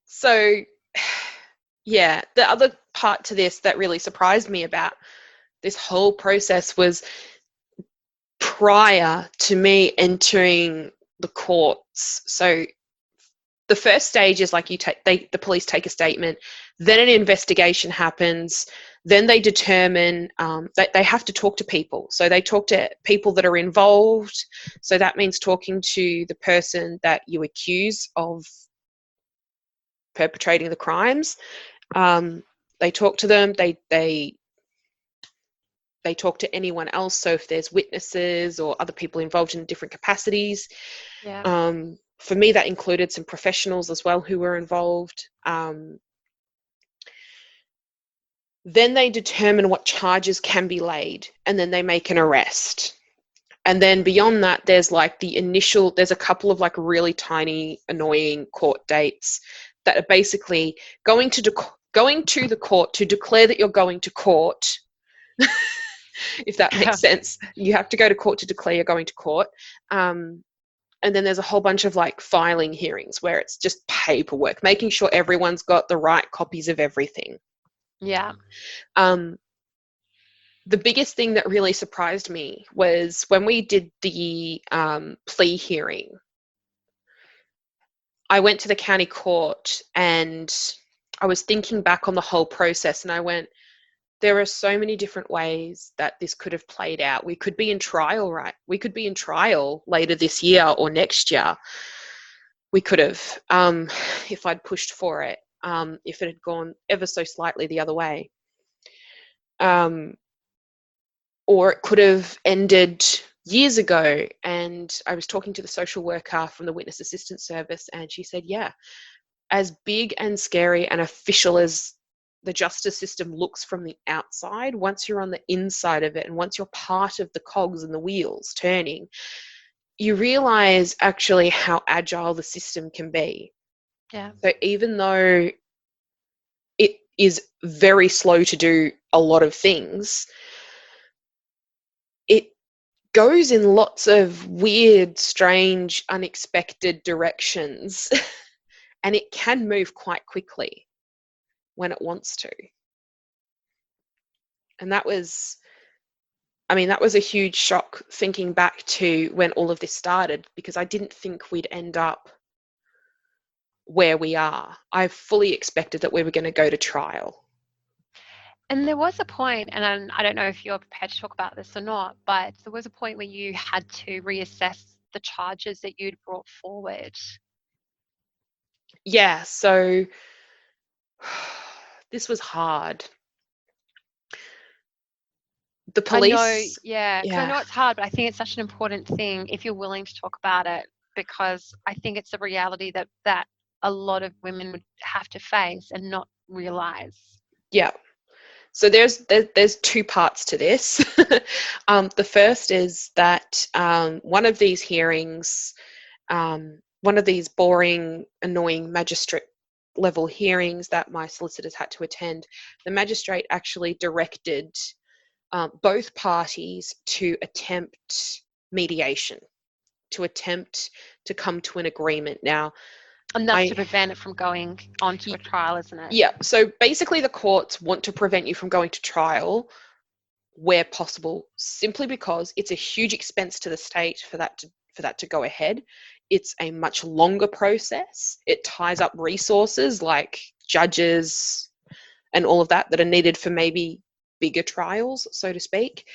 so, yeah, the other part to this that really surprised me about this whole process was, prior to me entering the courts. So the first stage is like, the police take a statement, then an investigation happens, then they determine that they have to talk to people. So they talk to people that are involved. So that means talking to the person that you accuse of perpetrating the crimes. They talk to them. They talk to anyone else. So if there's witnesses or other people involved in different capacities. Yeah. For me, that included some professionals as well who were involved. Then they determine what charges can be laid, and then they make an arrest. And then beyond that, there's like there's a couple of like really tiny, annoying court dates that are basically going to the court to declare that you're going to court. If that makes sense. You have to go to court to declare you're going to court. And then there's a whole bunch of like filing hearings where it's just paperwork, making sure everyone's got the right copies of everything. Yeah. The biggest thing that really surprised me was when we did the plea hearing. I went to the county court and I was thinking back on the whole process, and I went, there are so many different ways that this could have played out. We could be in trial, right? We could be in trial later this year or next year. We could have, if I'd pushed for it, if it had gone ever so slightly the other way. Or it could have ended years ago. And I was talking to the social worker from the Witness Assistance Service, and she said, yeah, as big and scary and official as the justice system looks from the outside, once you're on the inside of it and once you're part of the cogs and the wheels turning, you realize actually how agile the system can be. Yeah. So even though it is very slow to do a lot of things, it goes in lots of weird, strange, unexpected directions. And it can move quite quickly when it wants to. And that was a huge shock thinking back to when all of this started, because I didn't think we'd end up where we are. I fully expected that we were going to go to trial. And there was a point, and I don't know if you're prepared to talk about this or not, but there was a point where you had to reassess the charges that you'd brought forward. Yeah, so this was hard. The I know, police, yeah, because I yeah, know it's hard, but I think it's such an important thing if you're willing to talk about it, because I think it's a reality that a lot of women would have to face and not realize. yeah. So there's two parts to this. The first is that one of these hearings, one of these boring, annoying magistrate level hearings that my solicitors had to attend, the magistrate actually directed both parties to attempt mediation, to attempt to come to an agreement. Now, And that's to prevent it from going onto a trial, isn't it? yeah, so basically the courts want to prevent you from going to trial where possible, simply because it's a huge expense to the state for that to go ahead. It's a much longer process. It ties up resources like judges and all of that are needed for maybe bigger trials, so to speak.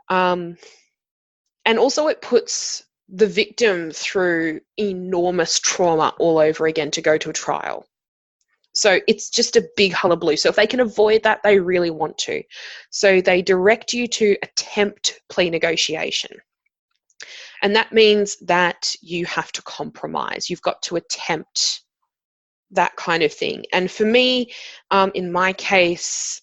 And also it puts the victim through enormous trauma all over again to go to a trial. So it's just a big hullabaloo. So if they can avoid that, they really want to. So they direct you to attempt plea negotiation. And that means that you have to compromise. You've got to attempt that kind of thing. And for me, in my case,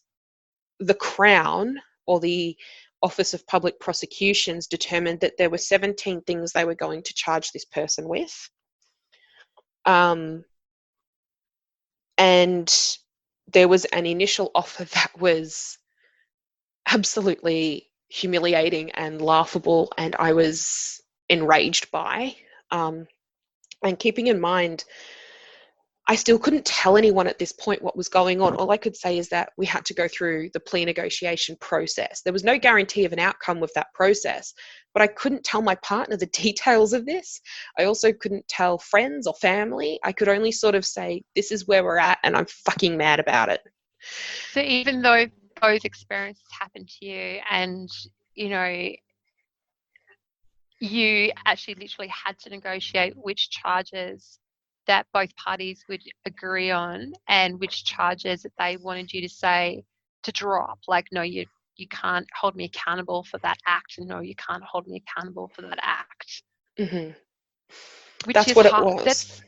the Crown, or the Office of Public Prosecutions, determined that there were 17 things they were going to charge this person with. And there was an initial offer that was absolutely humiliating and laughable, and I was enraged by. And keeping in mind, I still couldn't tell anyone at this point what was going on. All I could say is that we had to go through the plea negotiation process. There was no guarantee of an outcome with that process, but I couldn't tell my partner the details of this. I also couldn't tell friends or family. I could only sort of say, this is where we're at and I'm fucking mad about it. So even though both experiences happened to you and, you know, you actually literally had to negotiate which charges that both parties would agree on and which charges that they wanted you to say to drop. Like, no, you can't hold me accountable for that act, and no, you can't hold me accountable for that act. Mm-hmm. Which That's is what it was.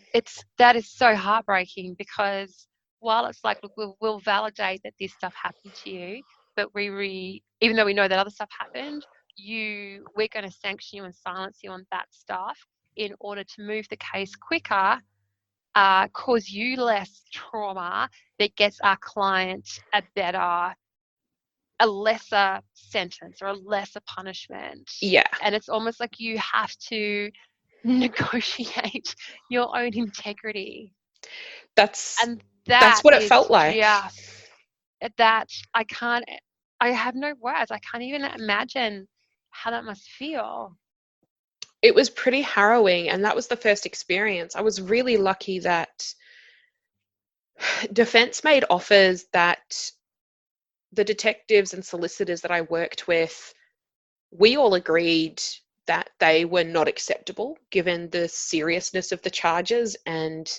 that is so heartbreaking, because while it's like, look, we'll validate that this stuff happened to you, but even though we know that other stuff happened, we're going to sanction you and silence you on that stuff in order to move the case quicker, cause you less trauma, that gets our client a lesser sentence or a lesser punishment. Yeah. And it's almost like you have to negotiate your own integrity. That's And that what it is felt like. just that I have no words. I can't even imagine how that must feel. It was pretty harrowing, and that was the first experience. I was really lucky that defense made offers that the detectives and solicitors that I worked with, we all agreed that they were not acceptable given the seriousness of the charges. And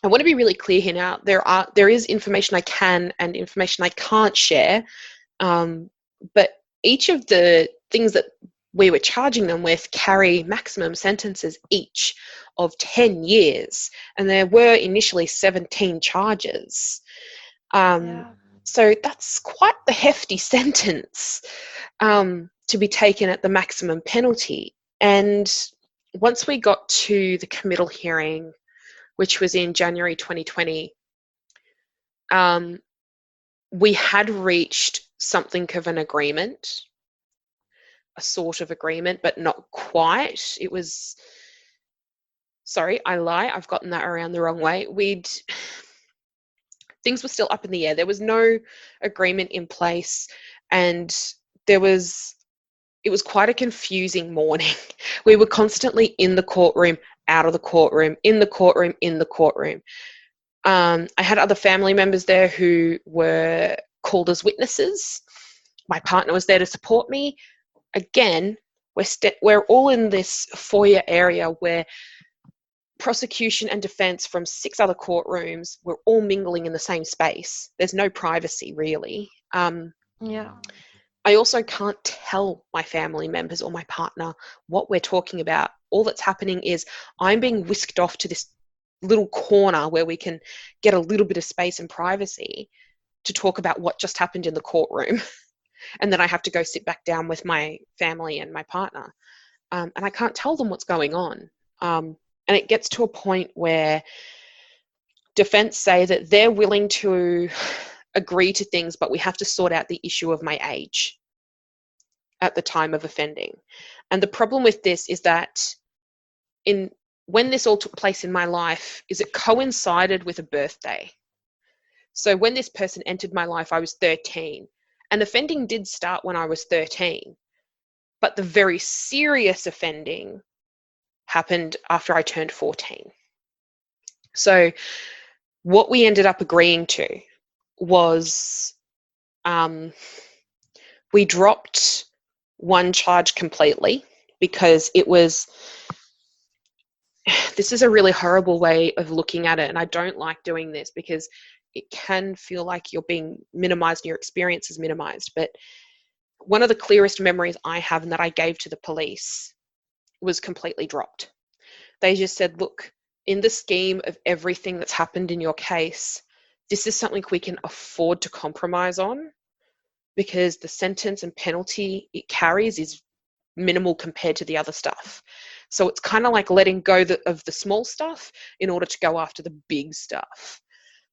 I want to be really clear here now. There is information I can and information I can't share, but each of the things that we were charging them with carry maximum sentences each of 10 years, and there were initially 17 charges. So that's quite the hefty sentence to be taken at the maximum penalty. And once we got to the committal hearing, which was in January 2020, we had reached something of an agreement, a sort of agreement, but not quite. It was, sorry, I lie, I've gotten that around the wrong way. Things were still up in the air. There was no agreement in place, and it was quite a confusing morning. We were constantly in the courtroom, out of the courtroom, in the courtroom, in the courtroom. I had other family members there who were called as witnesses. My partner was there to support me. Again, we're all in this foyer area where prosecution and defense from 6 other courtrooms, we're all mingling in the same space. There's no privacy, really. Yeah. I also can't tell my family members or my partner what we're talking about. All that's happening is I'm being whisked off to this little corner where we can get a little bit of space and privacy to talk about what just happened in the courtroom. And then I have to go sit back down with my family and my partner. And I can't tell them what's going on. And it gets to a point where defense say that they're willing to agree to things, but we have to sort out the issue of my age at the time of offending. And the problem with this is that when this all took place in my life, is it coincided with a birthday. So when this person entered my life, I was 13. And offending did start when I was 13. But the very serious offending happened after I turned 14. So what we ended up agreeing to was we dropped one charge completely because it was, this is a really horrible way of looking at it, and I don't like doing this because it can feel like you're being minimized and your experience is minimized. But one of the clearest memories I have and that I gave to the police was completely dropped. They just said, look, in the scheme of everything that's happened in your case, this is something we can afford to compromise on because the sentence and penalty it carries is minimal compared to the other stuff. So it's kind of like letting go of the small stuff in order to go after the big stuff.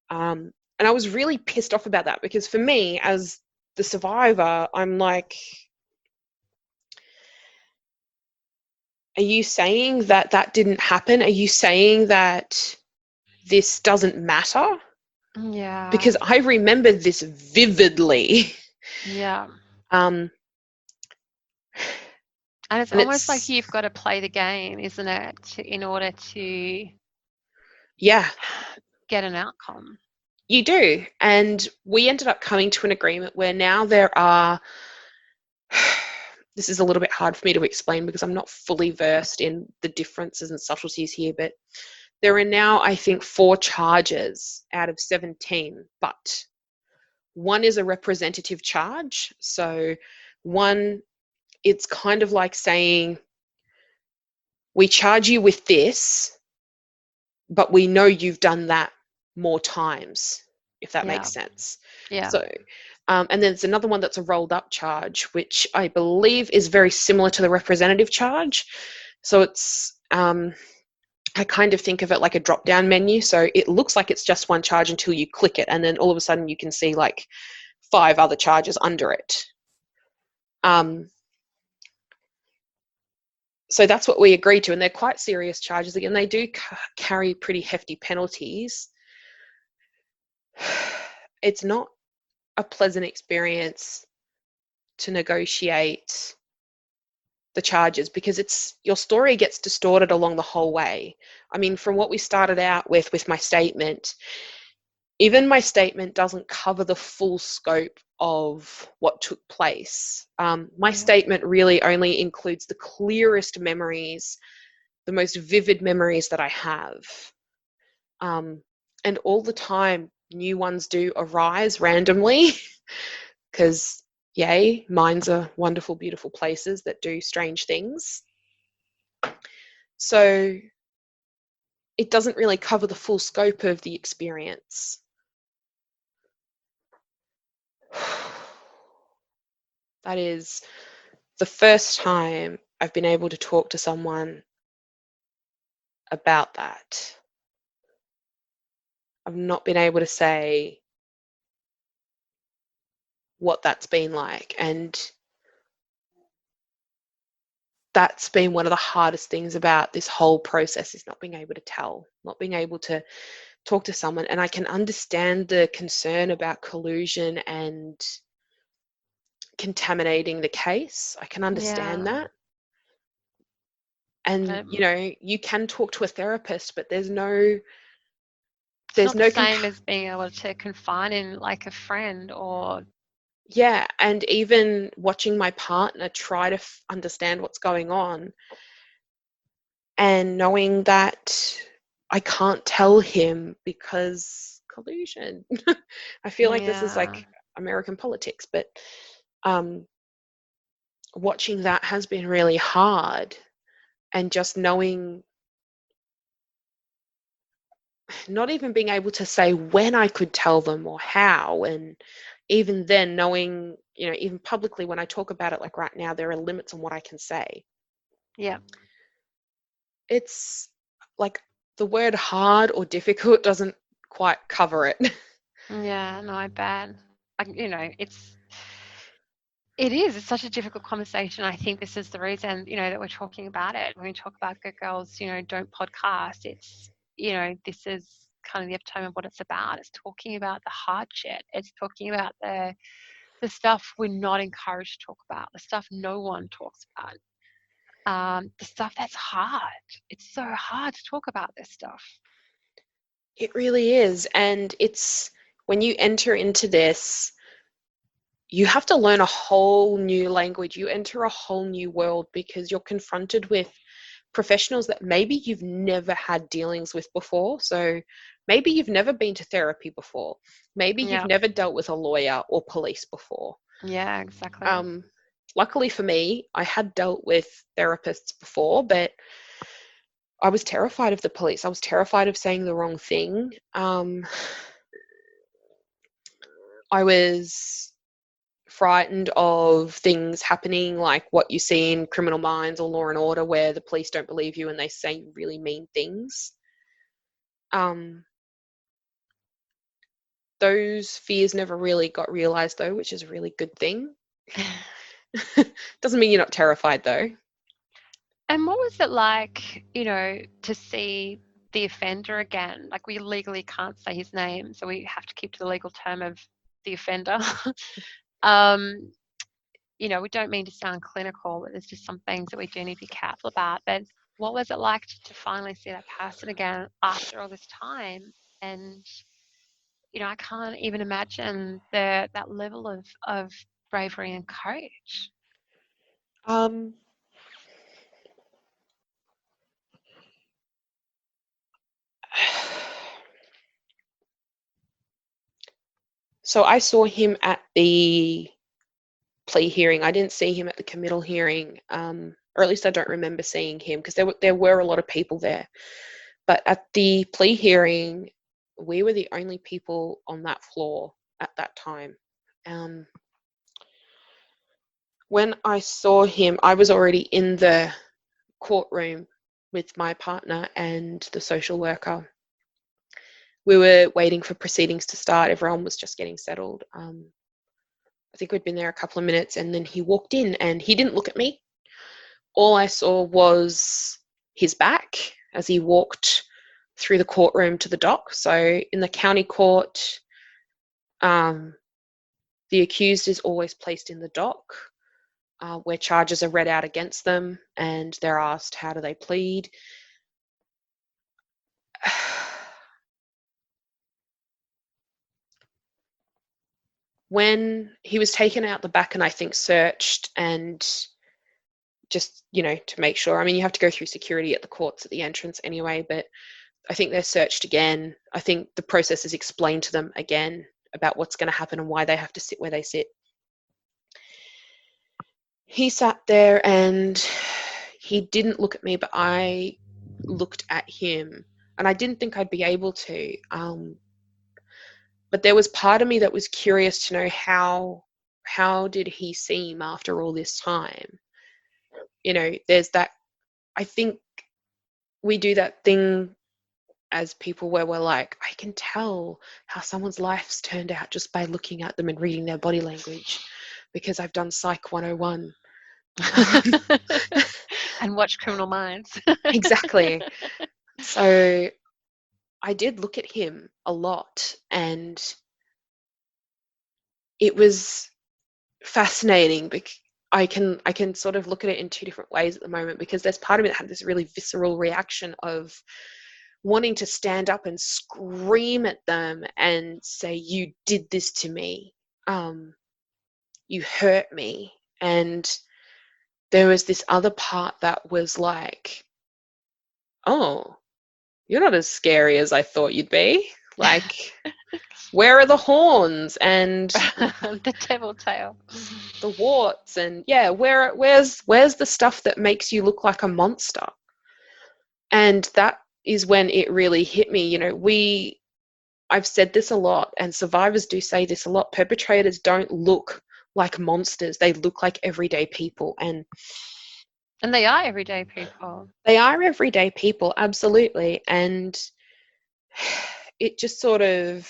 And I was really pissed off about that because for me, as the survivor, I'm like, are you saying that that didn't happen? Are you saying that this doesn't matter? Yeah. Because I remember this vividly. Yeah. And it's almost like you've got to play the game, isn't it, in order to yeah, get an outcome. you do. And we ended up coming to an agreement where now there are, this is a little bit hard for me to explain because I'm not fully versed in the differences and subtleties here, but there are now, I think, 4 charges out of 17, but one is a representative charge. So one, it's kind of like saying, we charge you with this, but we know you've done that more times, if that makes sense. Yeah. So, and then there's another one that's a rolled up charge, which I believe is very similar to the representative charge. So it's, I kind of think of it like a drop down menu. So it looks like it's just one charge until you click it. And then all of a sudden you can see like 5 other charges under it. So that's what we agreed to. And they're quite serious charges. Again, they do carry pretty hefty penalties. It's not a pleasant experience to negotiate the charges because it's, your story gets distorted along the whole way. I mean, from what we started out with my statement, even my statement doesn't cover the full scope of what took place. My statement really only includes the clearest memories, the most vivid memories that I have. And all the time, new ones do arise randomly because, yay, minds are wonderful, beautiful places that do strange things. So it doesn't really cover the full scope of the experience. That is the first time I've been able to talk to someone about that. I've not been able to say what that's been like, and that's been one of the hardest things about this whole process, is not being able to tell, not being able to talk to someone. And I can understand the concern about collusion and contaminating the case. I can understand that. And, you know, you can talk to a therapist, but there's no It's there's not the no same as being able to confide in like a friend or yeah, and even watching my partner try to understand what's going on and knowing that I can't tell him because collusion. I feel like this is yeah. like American politics, but um, watching that has been really hard, and just knowing, not even being able to say when I could tell them or how, and even then knowing, even publicly when I talk about it, like right now, there are limits on what I can say. Yeah. It's like the word hard or difficult doesn't quite cover it. Yeah, no, I bet. It's such a difficult conversation. I think this is the reason, that we're talking about it. When we talk about Good Girls, don't podcast, this is kind of the epitome of what it's about. It's talking about the hard shit. It's talking about the stuff we're not encouraged to talk about, the stuff no one talks about, the stuff that's hard. It's so hard to talk about this stuff. It really is. And it's when you enter into this, you have to learn a whole new language. You enter a whole new world because you're confronted with professionals that maybe you've never had dealings with before. So maybe you've never been to therapy before. Maybe you've Yeah. never dealt with a lawyer or police before. Yeah, exactly. Luckily for me, I had dealt with therapists before, but I was terrified of the police. I was terrified of saying the wrong thing. I was frightened of things happening like what you see in Criminal Minds or Law and Order, where the police don't believe you and they say really mean things. Those fears never really got realized though, which is a really good thing. Doesn't mean you're not terrified though. And what was it like, to see the offender again? Like, we legally can't say his name, so we have to keep to the legal term of the offender. We don't mean to sound clinical, but there's just some things that we do need to be careful about. But what was it like to finally see that person again after all this time? And, I can't even imagine that level of bravery and courage. Um, so I saw him at the plea hearing. I didn't see him at the committal hearing, or at least I don't remember seeing him because there were a lot of people there. But at the plea hearing, we were the only people on that floor at that time. When I saw him, I was already in the courtroom with my partner and the social worker. We were waiting for proceedings to start. Everyone was just getting settled. I think we'd been there a couple of minutes, and then he walked in and he didn't look at me. All I saw was his back as he walked through the courtroom to the dock. So in the county court, the accused is always placed in the dock, where charges are read out against them and they're asked, how do they plead? When he was taken out the back and I think searched and just, to make sure, I mean, you have to go through security at the courts at the entrance anyway, but I think they're searched again. I think the process is explained to them again about what's going to happen and why they have to sit where they sit. He sat there and he didn't look at me, but I looked at him, and I didn't think I'd be able to. But there was part of me that was curious to know how did he seem after all this time? There's that, I think we do that thing as people where we're like, I can tell how someone's life's turned out just by looking at them and reading their body language because I've done Psych 101. And watch Criminal Minds. Exactly. So I did look at him a lot, and it was fascinating because I can sort of look at it in two different ways at the moment, because there's part of me that had this really visceral reaction of wanting to stand up and scream at them and say, you did this to me, you hurt me. And there was this other part that was like, oh, you're not as scary as I thought you'd be. Like, where are the horns and The devil tail. the warts? And yeah, where's the stuff that makes you look like a monster? And that is when it really hit me. You know, I've said this a lot, and survivors do say this a lot. Perpetrators don't look like monsters. They look like everyday people. And they are everyday people. they are everyday people, absolutely. And it just sort of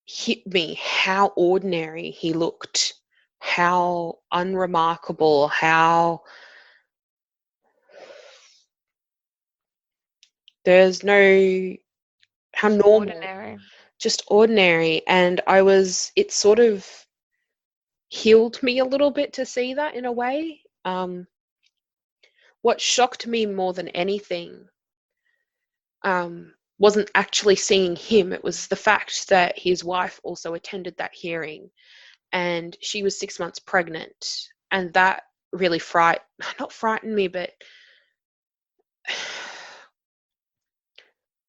hit me how ordinary he looked, how unremarkable, how there's no, how Just normal, ordinary. just ordinary. And it sort of healed me a little bit to see that in a way. What shocked me more than anything wasn't actually seeing him. It was the fact that his wife also attended that hearing, and she was 6 months pregnant. And that really not frightened me, but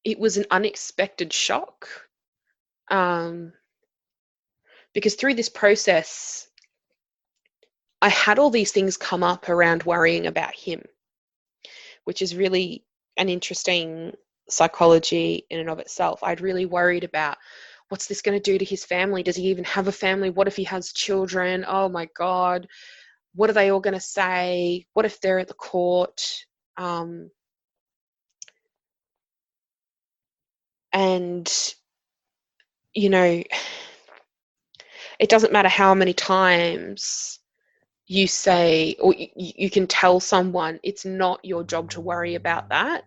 it was an unexpected shock. Because through this process, I had all these things come up around worrying about him, which is really an interesting psychology in and of itself. I'd really worried about, what's this going to do to his family? Does he even have a family? What if he has children? Oh my God. What are they all going to say? What if they're at the court? And, you know, it doesn't matter how many times you say, or you can tell someone it's not your job to worry about that,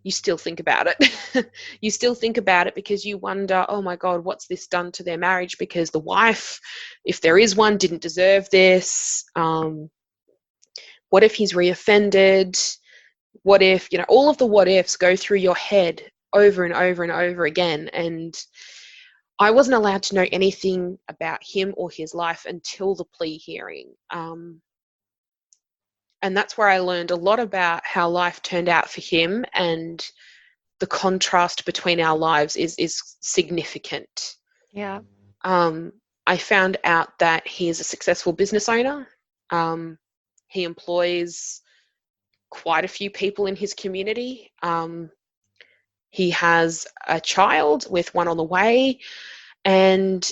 you still think about it. You still think about it because you wonder, oh my God, what's this done to their marriage? Because the wife, if there is one, didn't deserve this. What if he's reoffended? What if, all of the what ifs go through your head over and over and over again. And I wasn't allowed to know anything about him or his life until the plea hearing. And that's where I learned a lot about how life turned out for him, and the contrast between our lives is significant. Yeah. I found out that he is a successful business owner. He employs quite a few people in his community. He has a child with one on the way, and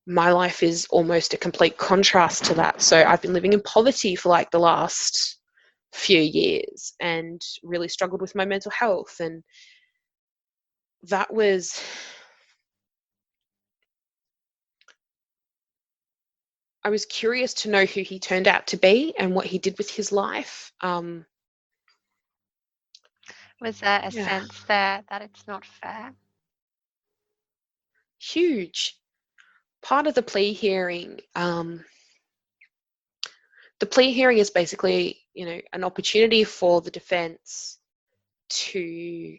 my life is almost a complete contrast to that. So I've been living in poverty for like the last few years and really struggled with my mental health. And that was, I was curious to know who he turned out to be and what he did with his life. Was there a Yeah. sense there that it's not fair? Huge. Part of the plea hearing, is basically, an opportunity for the defense to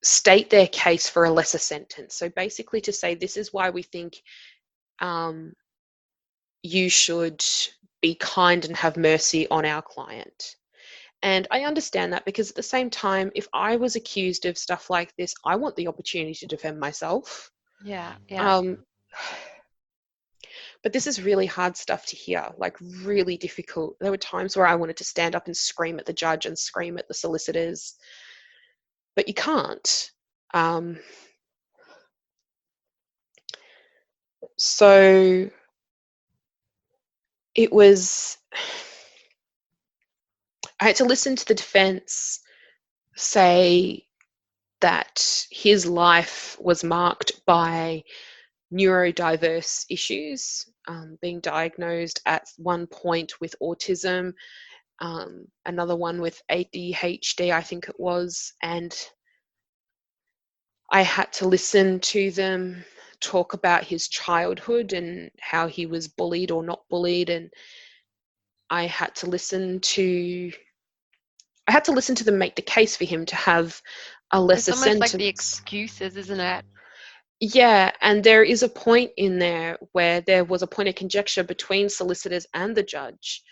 state their case for a lesser sentence. So basically to say, this is why we think you should be kind and have mercy on our client. And I understand that, because at the same time, if I was accused of stuff like this, I want the opportunity to defend myself. Yeah. But this is really hard stuff to hear, like really difficult. There were times where I wanted to stand up and scream at the judge and scream at the solicitors, but you can't. So it was, I had to listen to the defense say that his life was marked by neurodiverse issues, being diagnosed at one point with autism, another one with ADHD, I think it was. And I had to listen to them talk about his childhood and how he was bullied or not bullied. And I had to listen to I had to listen to them make the case for him to have a lesser It's almost like the sentence. excuses, isn't it? Yeah, and there is a point in there where there was a point of conjecture between solicitors and the judge,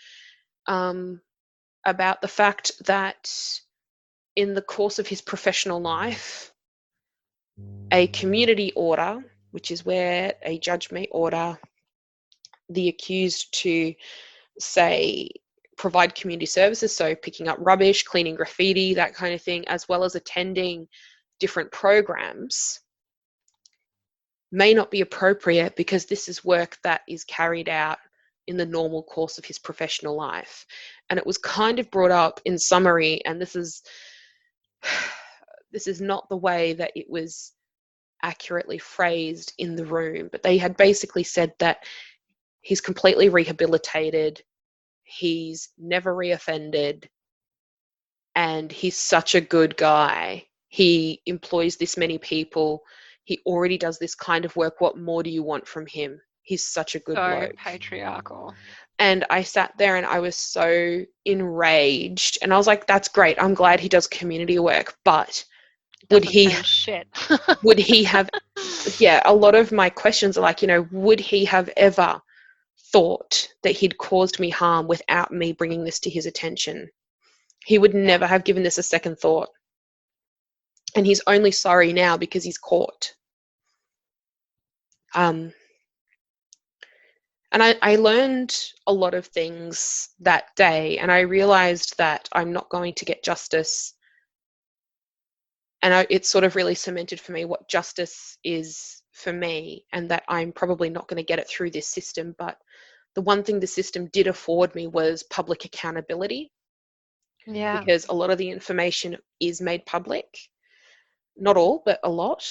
about the fact that in the course of his professional life, a community order, which is where a judge may order the accused to, say, provide community services, so picking up rubbish, cleaning graffiti, that kind of thing, as well as attending different programs, may not be appropriate because this is work that is carried out in the normal course of his professional life. And it was kind of brought up in summary, and this is not the way that it was accurately phrased in the room, but they had basically said that he's completely rehabilitated, he's never reoffended, and he's such a good guy. He employs this many people. He already does this kind of work. What more do you want from him? He's such a good So bloke. patriarchal. And I sat there and I was so enraged. And I was like, that's great. I'm glad he does community work. But would Doesn't he change shit. have, yeah, a lot of my questions are like, would he have ever thought that he'd caused me harm without me bringing this to his attention? He would never have given this a second thought. And he's only sorry now because he's caught. And I learned a lot of things that day, and I realized that I'm not going to get justice. And it sort of really cemented for me what justice is for me, and that I'm probably not going to get it through this system. But the one thing the system did afford me was public accountability, Yeah. because a lot of the information is made public. Not all, but a lot.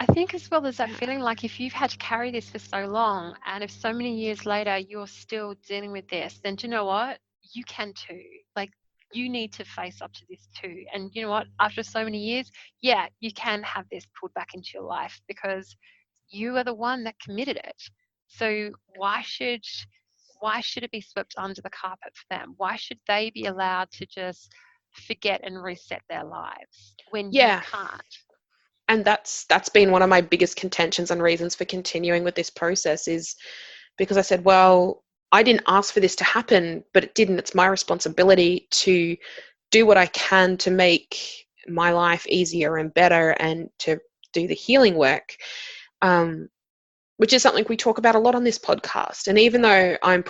I think as well as that feeling like if you've had to carry this for so long and if so many years later you're still dealing with this, then do you know what? You can too. Like you need to face up to this too. And you know what? After so many years, yeah, you can have this pulled back into your life because you are the one that committed it. So why should it be swept under the carpet for them? Why should they be allowed to just forget and reset their lives when you Yeah. can't? And that's been one of my biggest contentions and reasons for continuing with this process, is because I said, well, I didn't ask for this to happen, but it didn't. It's my responsibility to do what I can to make my life easier and better and to do the healing work, which is something we talk about a lot on this podcast. And even though I'm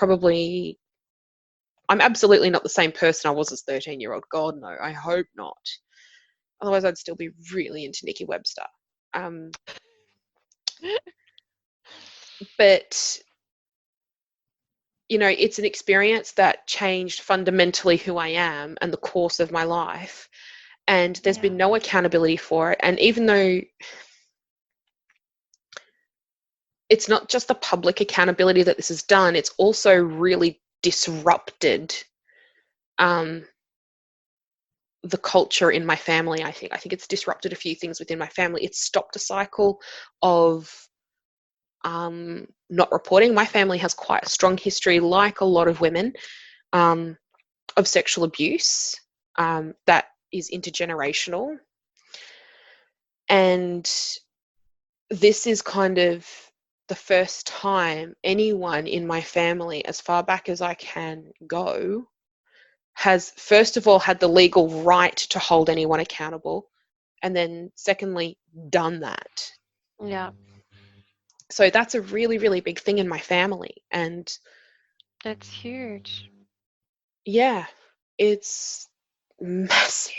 absolutely not the same person I was as 13-year-old. God, no, I hope not. Otherwise, I'd still be really into Nikki Webster. But, it's an experience that changed fundamentally who I am and the course of my life. And there's been no accountability for it. And even though it's not just the public accountability that this has done, it's also really disrupted the culture in my family. I think it's disrupted a few things within my family. It's stopped a cycle of not reporting. My family has quite a strong history, like a lot of women, of sexual abuse that is intergenerational. And this is kind of the first time anyone in my family, as far back as I can go, has first of all had the legal right to hold anyone accountable, and then secondly done that. Yeah. So that's a really, really big thing in my family. And It's huge. yeah, it's massive.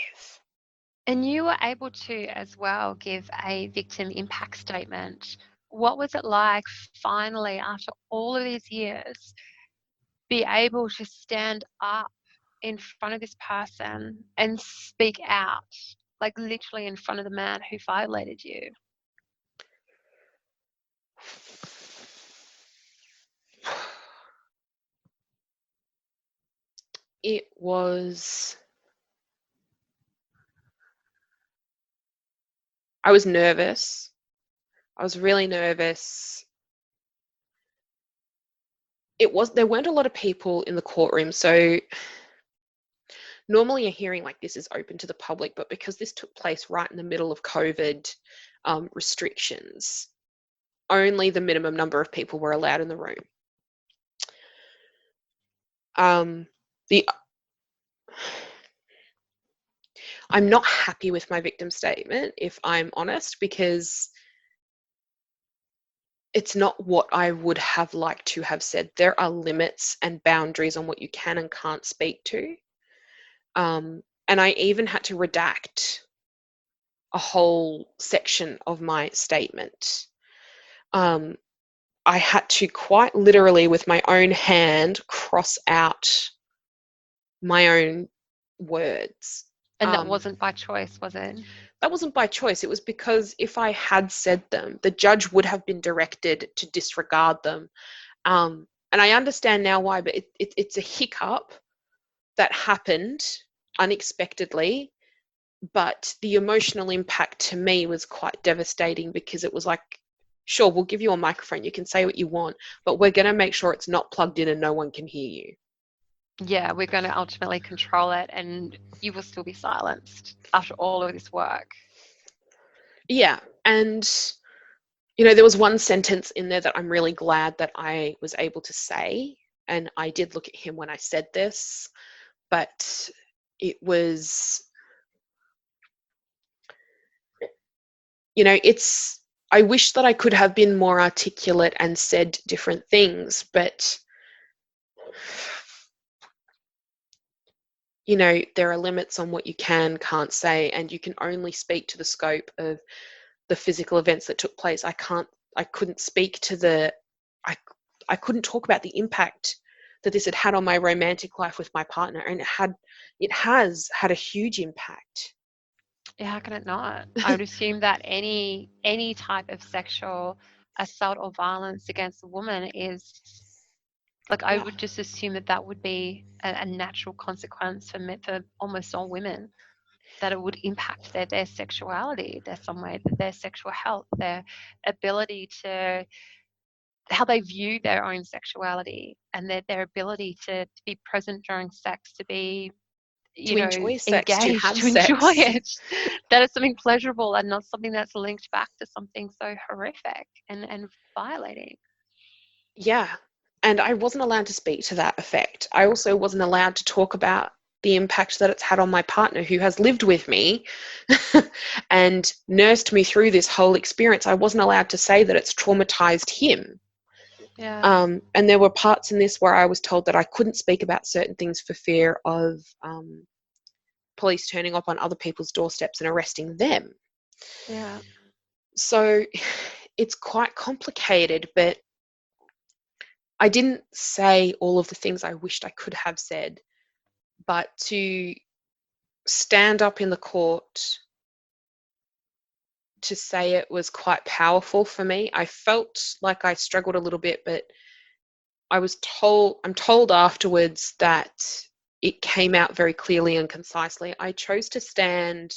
And you were able to as well give a victim impact statement. What was it like finally, after all of these years, be able to stand up in front of this person and speak out, like literally in front of the man who violated you? It was, I was nervous. I was really nervous. There weren't a lot of people in the courtroom, so normally a hearing like this is open to the public, but because this took place right in the middle of COVID restrictions, only the minimum number of people were allowed in the room. I'm not happy with my victim statement, if I'm honest, because it's not what I would have liked to have said. There are limits and boundaries on what you can and can't speak to. And I even had to redact a whole section of my statement. I had to quite literally, with my own hand, cross out my own words. And that wasn't by choice, was it? That wasn't by choice. It was because if I had said them, the judge would have been directed to disregard them. And I understand now why, but it's a hiccup that happened unexpectedly. But the emotional impact to me was quite devastating, because it was like, sure, we'll give you a microphone, you can say what you want, but we're going to make sure it's not plugged in and no one can hear you. Yeah, we're going to ultimately control it, and you will still be silenced after all of this work. Yeah, and there was one sentence in there that I'm really glad that I was able to say, and I did look at him when I said this, but it was, I wish that I could have been more articulate and said different things, but there are limits on what you can't say, and you can only speak to the scope of the physical events that took place. I couldn't speak to I couldn't talk about the impact that this had had on my romantic life with my partner, and it has had a huge impact. Yeah, how can it not? I would assume that any type of sexual assault or violence against a woman is, like, I would just assume that would be a natural consequence for almost all women, that it would impact their sexuality, their sexual health, their ability to, how they view their own sexuality, and their ability to be present during sex, to be enjoy sex, to engaged, have to enjoy sex. it, that it's something pleasurable and not something that's linked back to something so horrific and violating. Yeah, and I wasn't allowed to speak to that effect. I also wasn't allowed to talk about the impact that it's had on my partner, who has lived with me and nursed me through this whole experience. I wasn't allowed to say that it's traumatized him. Yeah. And there were parts in this where I was told that I couldn't speak about certain things for fear of police turning up on other people's doorsteps and arresting them. Yeah. So it's quite complicated, but I didn't say all of the things I wished I could have said, but to stand up in the court to say it was quite powerful for me. I felt like I struggled a little bit, but I'm told afterwards that it came out very clearly and concisely. I chose to stand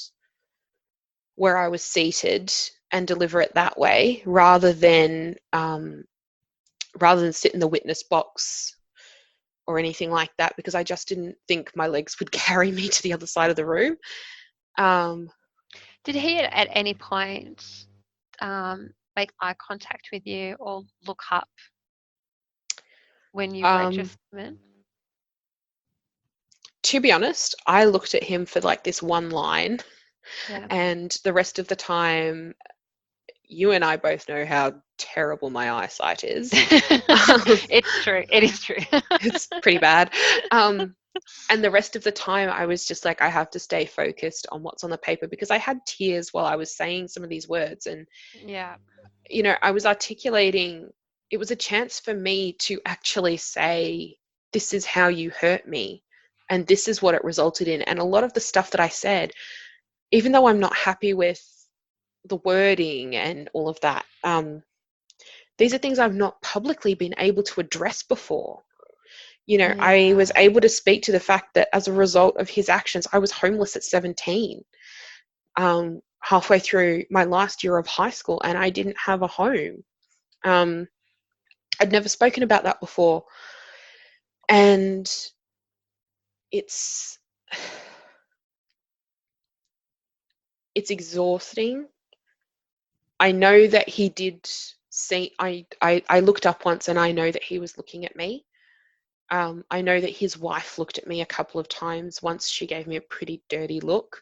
where I was seated and deliver it that way, rather than sit in the witness box or anything like that, because I just didn't think my legs would carry me to the other side of the room. Did he at any point make eye contact with you or look up when you read your statement? To be honest, I looked at him for like this one line, and the rest of the time, you and I both know how terrible my eyesight is. It's true. It is true. It's pretty bad. And the rest of the time, I was just like, I have to stay focused on what's on the paper, because I had tears while I was saying some of these words. And, I was articulating, it was a chance for me to actually say, this is how you hurt me, and this is what it resulted in. And a lot of the stuff that I said, even though I'm not happy with the wording and all of that, these are things I've not publicly been able to address before. I was able to speak to the fact that as a result of his actions, I was homeless at 17, halfway through my last year of high school, and I didn't have a home. I'd never spoken about that before. And it's it's exhausting. I know that he did see, I looked up once and I know that he was looking at me. I know that his wife looked at me a couple of times. Once she gave me a pretty dirty look.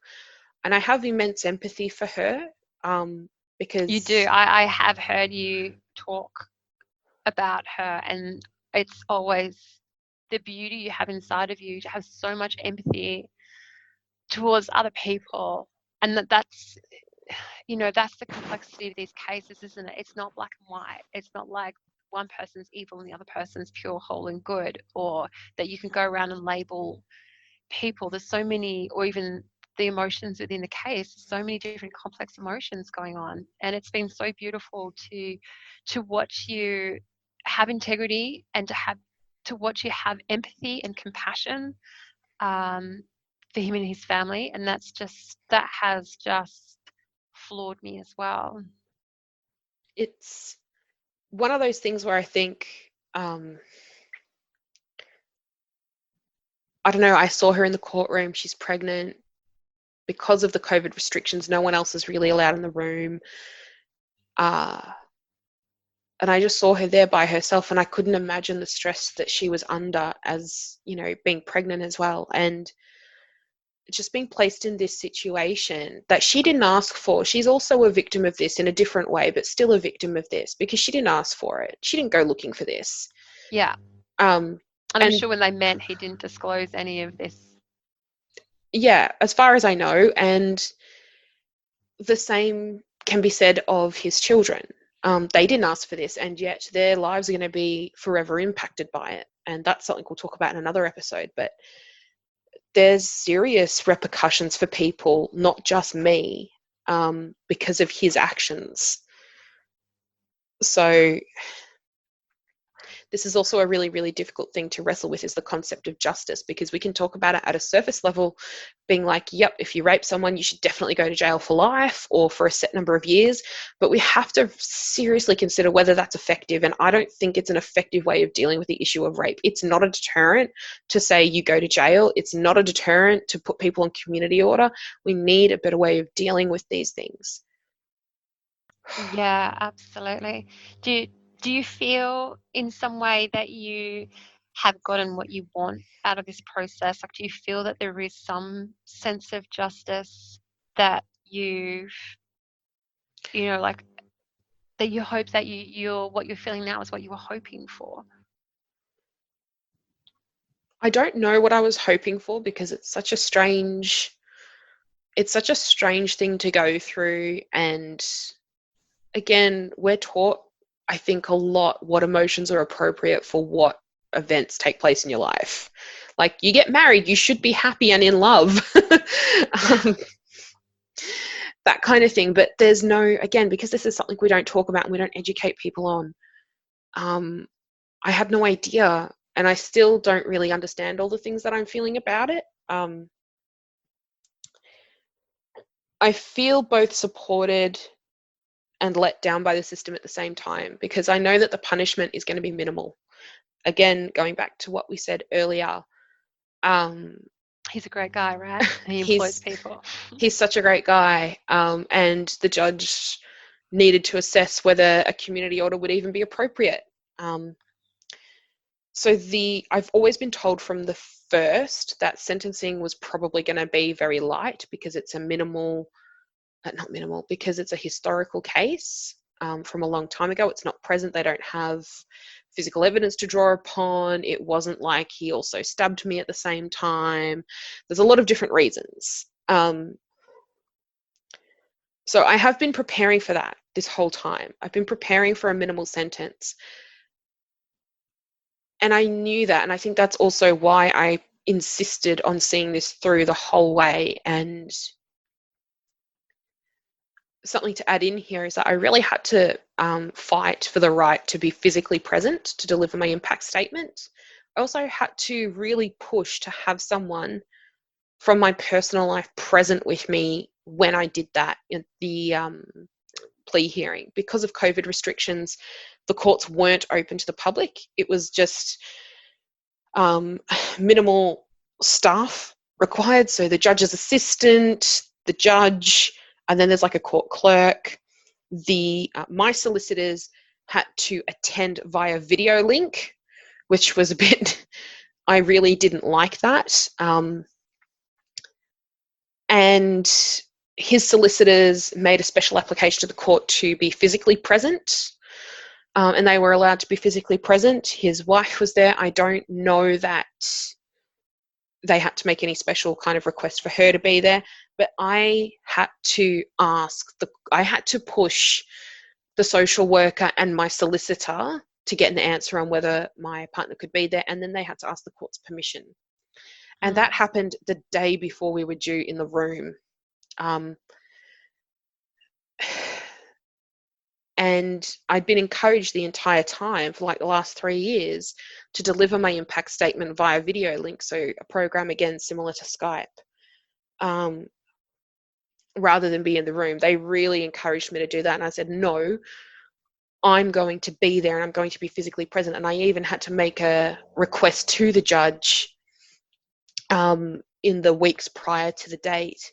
And I have immense empathy for her, You do. because I have heard you talk about her, and it's always the beauty you have inside of you to have so much empathy towards other people. And that's, you know, that's the complexity of these cases, isn't it? It's not black and white. It's not like one person's evil and the other person's pure, whole, and good, or that you can go around and label people. There's so many, or even the emotions within the case, so many different complex emotions going on. And it's been so beautiful to watch you have integrity and to watch you have empathy and compassion for him and his family. And that has just floored me as well. it's one of those things where I think, I don't know, I saw her in the courtroom, she's pregnant. Because of the COVID restrictions, no one else is really allowed in the room. And I just saw her there by herself, and I couldn't imagine the stress that she was under as, you know, being pregnant as well. And just being placed in this situation that she didn't ask for. She's also a victim of this in a different way, but still a victim of this because she didn't ask for it. She didn't go looking for this. Yeah. And I'm sure when they met, he didn't disclose any of this. Yeah, as far as I know. And the same can be said of his children. They didn't ask for this, and yet their lives are going to be forever impacted by it. And that's something we'll talk about in another episode. But there's serious repercussions for people, not just me, because of his actions. So this is also a really, really difficult thing to wrestle with, is the concept of justice, because we can talk about it at a surface level, being like, yep, if you rape someone, you should definitely go to jail for life or for a set number of years. But we have to seriously consider whether that's effective. And I don't think it's an effective way of dealing with the issue of rape. It's not a deterrent to say you go to jail. It's not a deterrent to put people on community order. We need a better way of dealing with these things. Yeah, absolutely. Do you feel in some way that you have gotten what you want out of this process? Like, do you feel that there is some sense of justice that like that you hope that you're what you're feeling now is what you were hoping for? I don't know what I was hoping for, because it's such a strange thing to go through. And again, we're taught, I think, a lot what emotions are appropriate for what events take place in your life. Like, you get married, you should be happy and in love. That kind of thing. But there's no, again, because this is something we don't talk about and we don't educate people on, I had no idea, and I still don't really understand all the things that I'm feeling about it. I feel both supported and let down by the system at the same time, because I know that the punishment is going to be minimal. Again, going back to what we said earlier, He's a great guy, right? He employs people. He's such a great guy, and the judge needed to assess whether a community order would even be appropriate. So I've always been told from the first that sentencing was probably going to be very light, because it's because it's a historical case from a long time ago. It's not present. They don't have physical evidence to draw upon. It wasn't like he also stabbed me at the same time. There's a lot of different reasons. So I have been preparing for that this whole time. I've been preparing for a minimal sentence. And I knew that. And I think that's also why I insisted on seeing this through the whole way. And something to add in here is that I really had to fight for the right to be physically present to deliver my impact statement. I also had to really push to have someone from my personal life present with me when I did that in the plea hearing. Because of COVID restrictions, the courts weren't open to the public. It was just minimal staff required. So the judge's assistant, the judge, and then there's like a court clerk. My solicitors had to attend via video link, which was a bit, I really didn't like that. And his solicitors made a special application to the court to be physically present, and they were allowed to be physically present. His wife was there. I don't know that they had to make any special kind of request for her to be there, but I had to push the social worker and my solicitor to get an answer on whether my partner could be there, and then they had to ask the court's permission. And that happened the day before we were due in the room. And I'd been encouraged the entire time for like the last 3 years to deliver my impact statement via video link, so a program again similar to Skype, rather than be in the room. They really encouraged me to do that, and I said, no, I'm going to be there and I'm going to be physically present. And I even had to make a request to the judge in the weeks prior to the date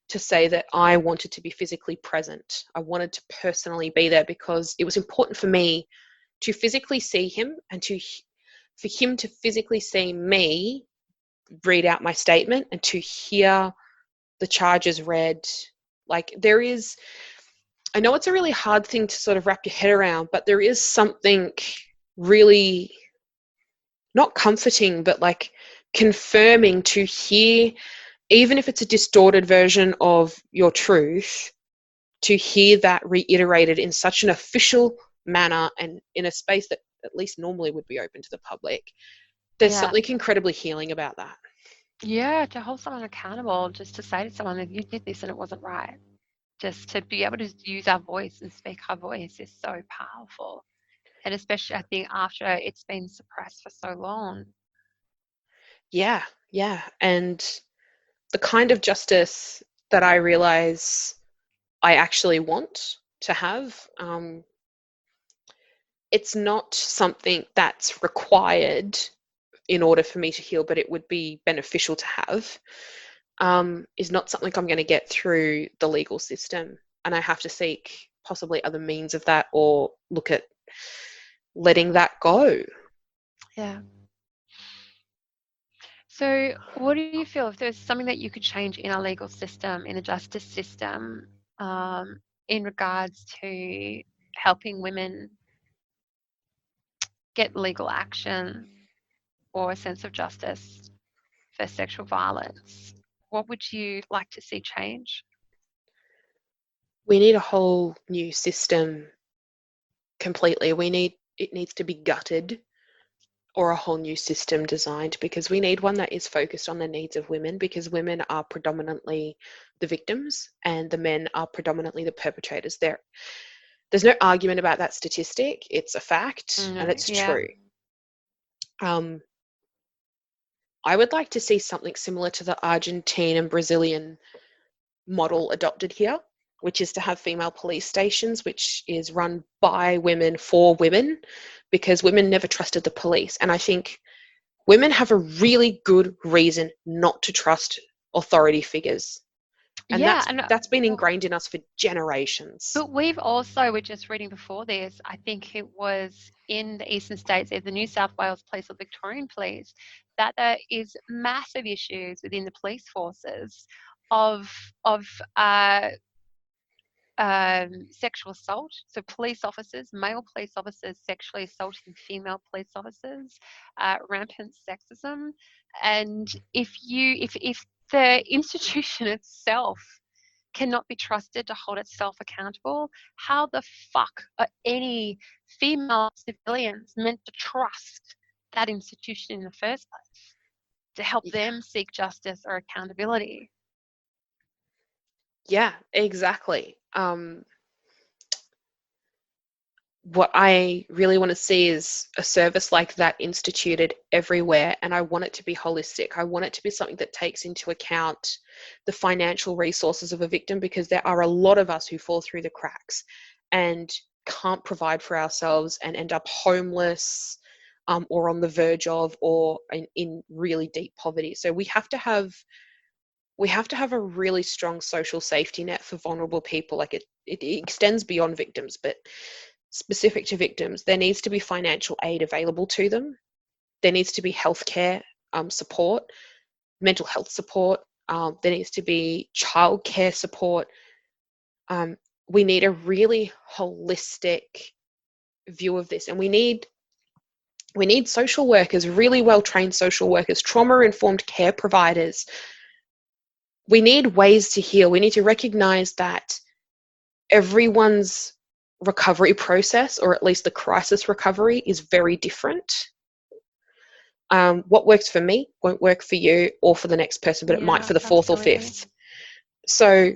to say that I wanted to be physically present. I wanted to personally be there because it was important for me to physically see him and for him to physically see me read out my statement and to hear the charges read. Like, I know it's a really hard thing to sort of wrap your head around, but there is something really not comforting, but like confirming to hear, even if it's a distorted version of your truth, to hear that reiterated in such an official manner and in a space that at least normally would be open to the public. There's something incredibly healing about that. Yeah, to hold someone accountable, just to say to someone that you did this and it wasn't right. Just to be able to use our voice and speak our voice is so powerful. And especially, I think, after it's been suppressed for so long. Yeah. And the kind of justice that I realize I actually want to have, it's not something that's required in order for me to heal, but it would be beneficial to have, is not something I'm going to get through the legal system. And I have to seek possibly other means of that or look at letting that go. Yeah. So, what do you feel if there's something that you could change in our legal system, in the justice system, in regards to helping women get legal action or a sense of justice for sexual violence? What would you like to see change? We need a whole new system completely. It needs to be gutted, or a whole new system designed, because we need one that is focused on the needs of women, because women are predominantly the victims and the men are predominantly the perpetrators. There's no argument about that statistic. It's a fact and it's true. I would like to see something similar to the Argentine and Brazilian model adopted here, which is to have female police stations, which is run by women for women, because women never trusted the police. And I think women have a really good reason not to trust authority figures. And that's been ingrained in us for generations. But we've also, we're just reading before this, I think it was in the eastern states, either New South Wales Police or Victorian Police, that there is massive issues within the police forces of sexual assault. So police officers, male police officers sexually assaulting female police officers, rampant sexism. And if the institution itself cannot be trusted to hold itself accountable, how the fuck are any female civilians meant to trust that institution in the first place to help them seek justice or accountability? Yeah, exactly. What I really want to see is a service like that instituted everywhere, and I want it to be holistic. I want it to be something that takes into account the financial resources of a victim, because there are a lot of us who fall through the cracks and can't provide for ourselves and end up homeless, or on the verge of, or in really deep poverty. So we have to have we have to have a really strong social safety net for vulnerable people. Like it extends beyond victims, but specific to victims, there needs to be financial aid available to them. There needs to be healthcare support, mental health support. There needs to be childcare support. We need a really holistic view of this, and we need social workers, really well trained social workers, trauma informed care providers. We need ways to heal. We need to recognize that everyone's recovery process, or at least the crisis recovery, is very different. What works for me won't work for you or for the next person, but it might Yeah, for the fourth or absolutely. fifth. So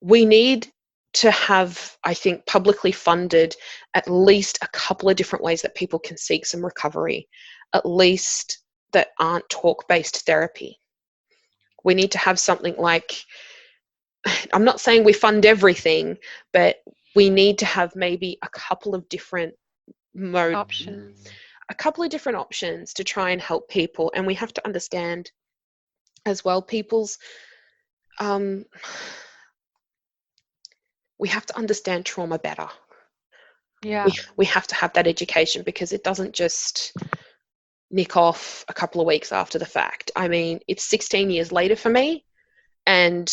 we need to have, I think, publicly funded at least a couple of different ways that people can seek some recovery, at least that aren't talk-based therapy. We need to have something like, I'm not saying we fund everything, but we need to have maybe a couple of different Options. a couple of different options to try and help people. And we have to understand as well people's we have to understand trauma better. Yeah. We have to have that education, because it doesn't just nick off a couple of weeks after the fact. I mean, it's 16 years later for me, and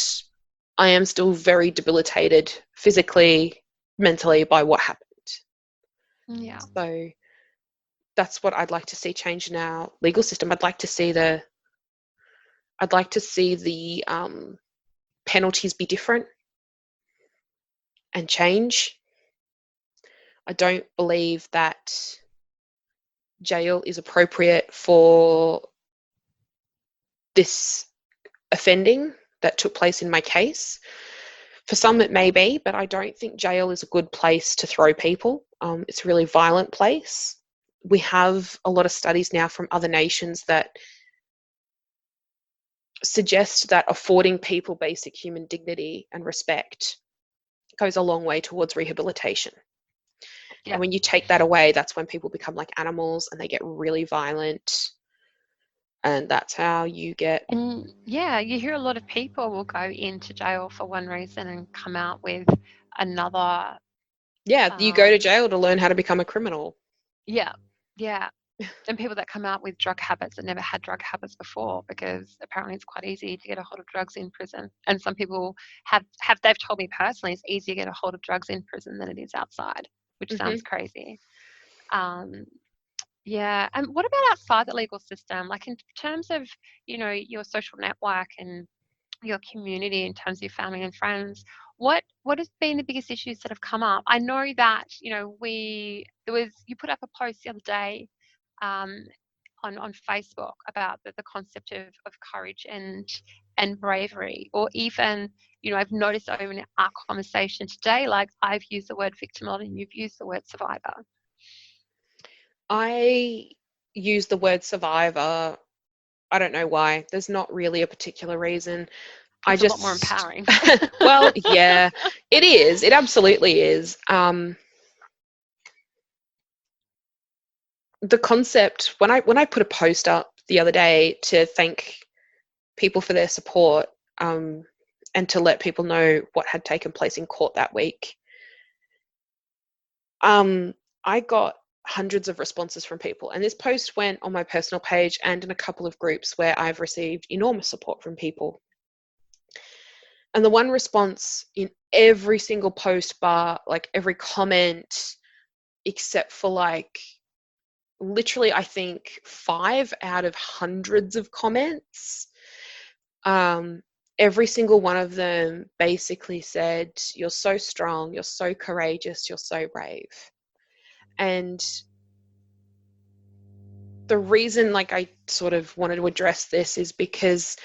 I am still very debilitated physically, mentally, by what happened. Yeah. So that's what I'd like to see change in our legal system. I'd like to see the penalties be different and change. I don't believe that jail is appropriate for this offending that took place in my case. For some it may be, but I don't think jail is a good place to throw people. It's a really violent place. We have a lot of studies now from other nations that suggest that affording people basic human dignity and respect goes a long way towards rehabilitation. Yeah. And when you take that away, that's when people become like animals and they get really violent. And that's how you get... And yeah, you hear a lot of people will go into jail for one reason and come out with another. Yeah, you go to jail to learn how to become a criminal. Yeah, yeah. And people that come out with drug habits that never had drug habits before, because apparently it's quite easy to get a hold of drugs in prison. And some people have they've told me personally it's easier to get a hold of drugs in prison than it is outside, which sounds crazy. Yeah. And what about outside the legal system? Like in terms of, your social network and your community, in terms of your family and friends, what has been the biggest issues that have come up? I know that, you put up a post the other day um, on Facebook about the concept of courage and bravery, or even, I've noticed over in our conversation today, like I've used the word victim a lot and you've used the word survivor. I use the word survivor. I don't know why. There's not really a particular reason. It's a lot more empowering. Well, yeah, it is. It absolutely is. The concept, when I put a post up the other day to thank people for their support, and to let people know what had taken place in court that week, I got hundreds of responses from people. And this post went on my personal page and in a couple of groups where I've received enormous support from people. And the one response in every single post, bar like every comment, except for like literally I think 5 out of hundreds of comments, every single one of them basically said, "You're so strong, you're so courageous, you're so brave." And the reason like I sort of wanted to address this is because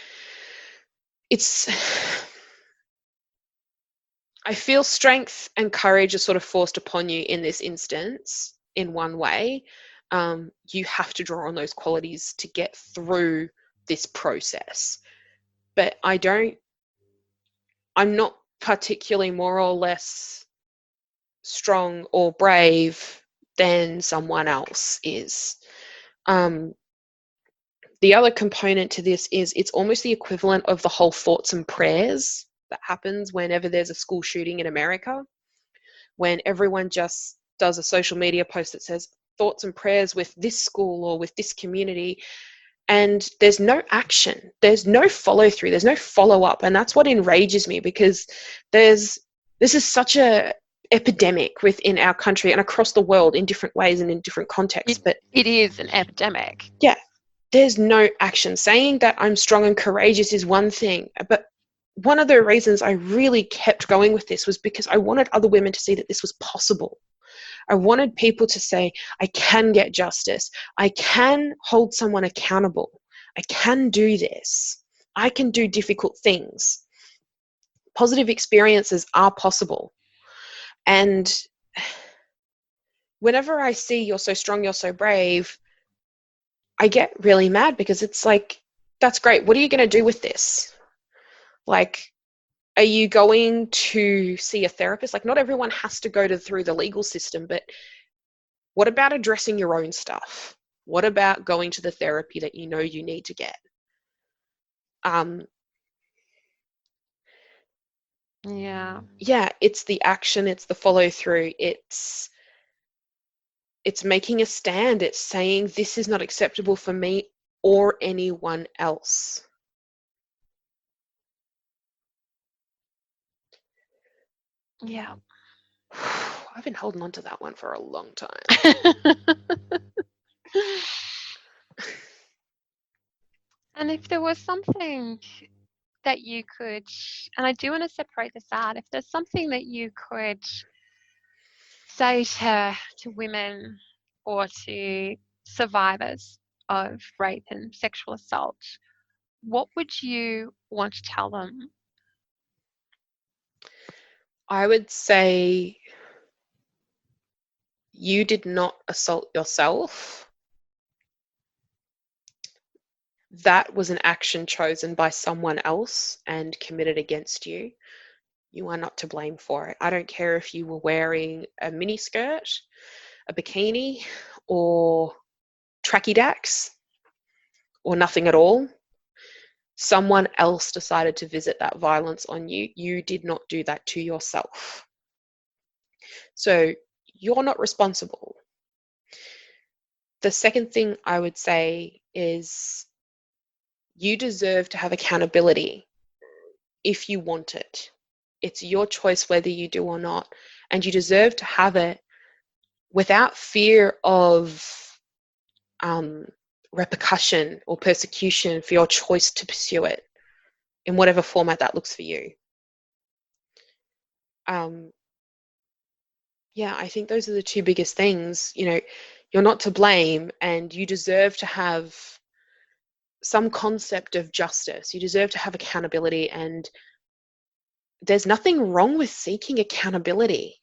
I feel strength and courage are sort of forced upon you in this instance in one way. You have to draw on those qualities to get through this process. But I'm not particularly more or less strong or brave than someone else is. The other component to this is it's almost the equivalent of the whole thoughts and prayers that happens whenever there's a school shooting in America, when everyone just does a social media post that says thoughts and prayers with this school or with this community, and there's no action, there's no follow through, there's no follow up. And that's what enrages me, because this is such a epidemic within our country and across the world in different ways and in different contexts. But it is an epidemic. Yeah, there's no action. Saying that I'm strong and courageous is one thing, but one of the reasons I really kept going with this was because I wanted other women to see that this was possible. I wanted people to say, I can get justice. I can hold someone accountable. I can do this. I can do difficult things. Positive experiences are possible. And whenever I see you're so strong, you're so brave, I get really mad, because it's like, that's great. What are you going to do with this? Like, are you going to see a therapist? Like, not everyone has to go through the legal system, but what about addressing your own stuff? What about going to the therapy that you know you need to get? Yeah, it's the action, it's the follow through, it's making a stand, it's saying this is not acceptable for me or anyone else. Yeah. I've been holding on to that one for a long time. And if there was something that you could, and I do want to separate this out, if there's something that you could say to women or to survivors of rape and sexual assault, what would you want to tell them? I would say you did not assault yourself. That was an action chosen by someone else and committed against you. You are not to blame for it. I don't care if you were wearing a mini skirt, a bikini, or tracky dacks, or nothing at all. Someone else decided to visit that violence on you. You did not do that to yourself. So you're not responsible. The second thing I would say is you deserve to have accountability if you want it. It's your choice whether you do or not. And you deserve to have it without fear of repercussion or persecution for your choice to pursue it in whatever format that looks for you. Yeah, I think those are the two biggest things. You know, you're not to blame, and you deserve to have some concept of justice. You deserve to have accountability, and there's nothing wrong with seeking accountability.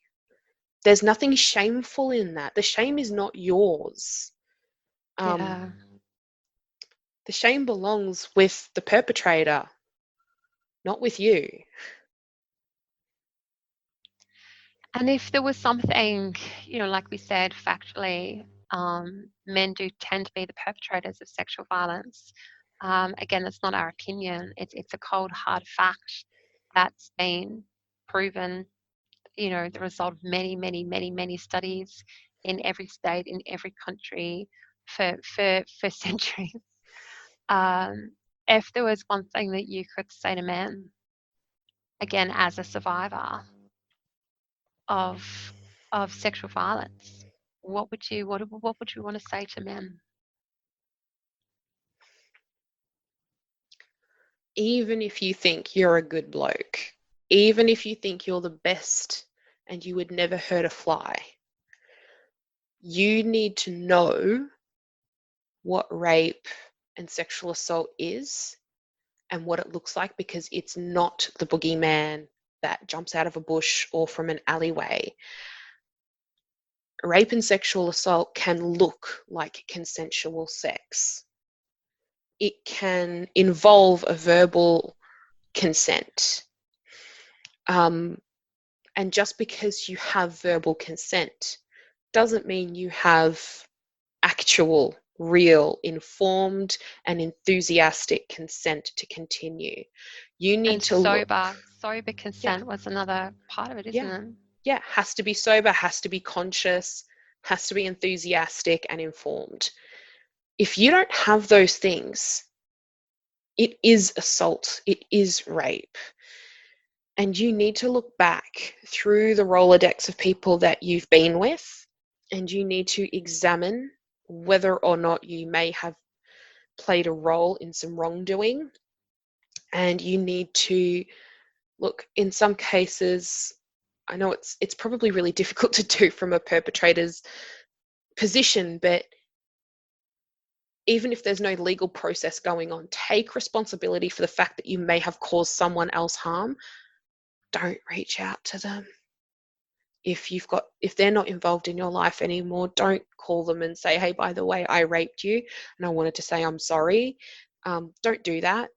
There's nothing shameful in that. The shame is not yours. Yeah. The shame belongs with the perpetrator, not with you. And if there was something, like we said, factually, men do tend to be the perpetrators of sexual violence. Again, that's not our opinion. It's a cold, hard fact that's been proven, the result of many, many, many, many studies in every state, in every country for centuries. If there was one thing that you could say to men, again, as a survivor of sexual violence, what would you want to say to men? Even if you think you're a good bloke, even if you think you're the best and you would never hurt a fly, you need to know what rape and sexual assault is and what it looks like, because it's not the boogeyman that jumps out of a bush or from an alleyway. Rape and sexual assault can look like consensual sex. It can involve a verbal consent. And just because you have verbal consent doesn't mean you have actual real, informed, and enthusiastic consent to continue. You need And to look. sober Yeah, consent was another part of it, isn't yeah, it? yeah. Has to be sober, has to be conscious, has to be enthusiastic and informed. If you don't have those things, it is assault, it is rape. And you need to look back through the Rolodex of people that you've been with, and you need to examine whether or not you may have played a role in some wrongdoing. And you need to look, in some cases, I know it's probably really difficult to do from a perpetrator's position, but even if there's no legal process going on, take responsibility for the fact that you may have caused someone else harm. Don't reach out to them. If they're not involved in your life anymore, don't call them and say, hey, by the way, I raped you and I wanted to say I'm sorry. Don't do that.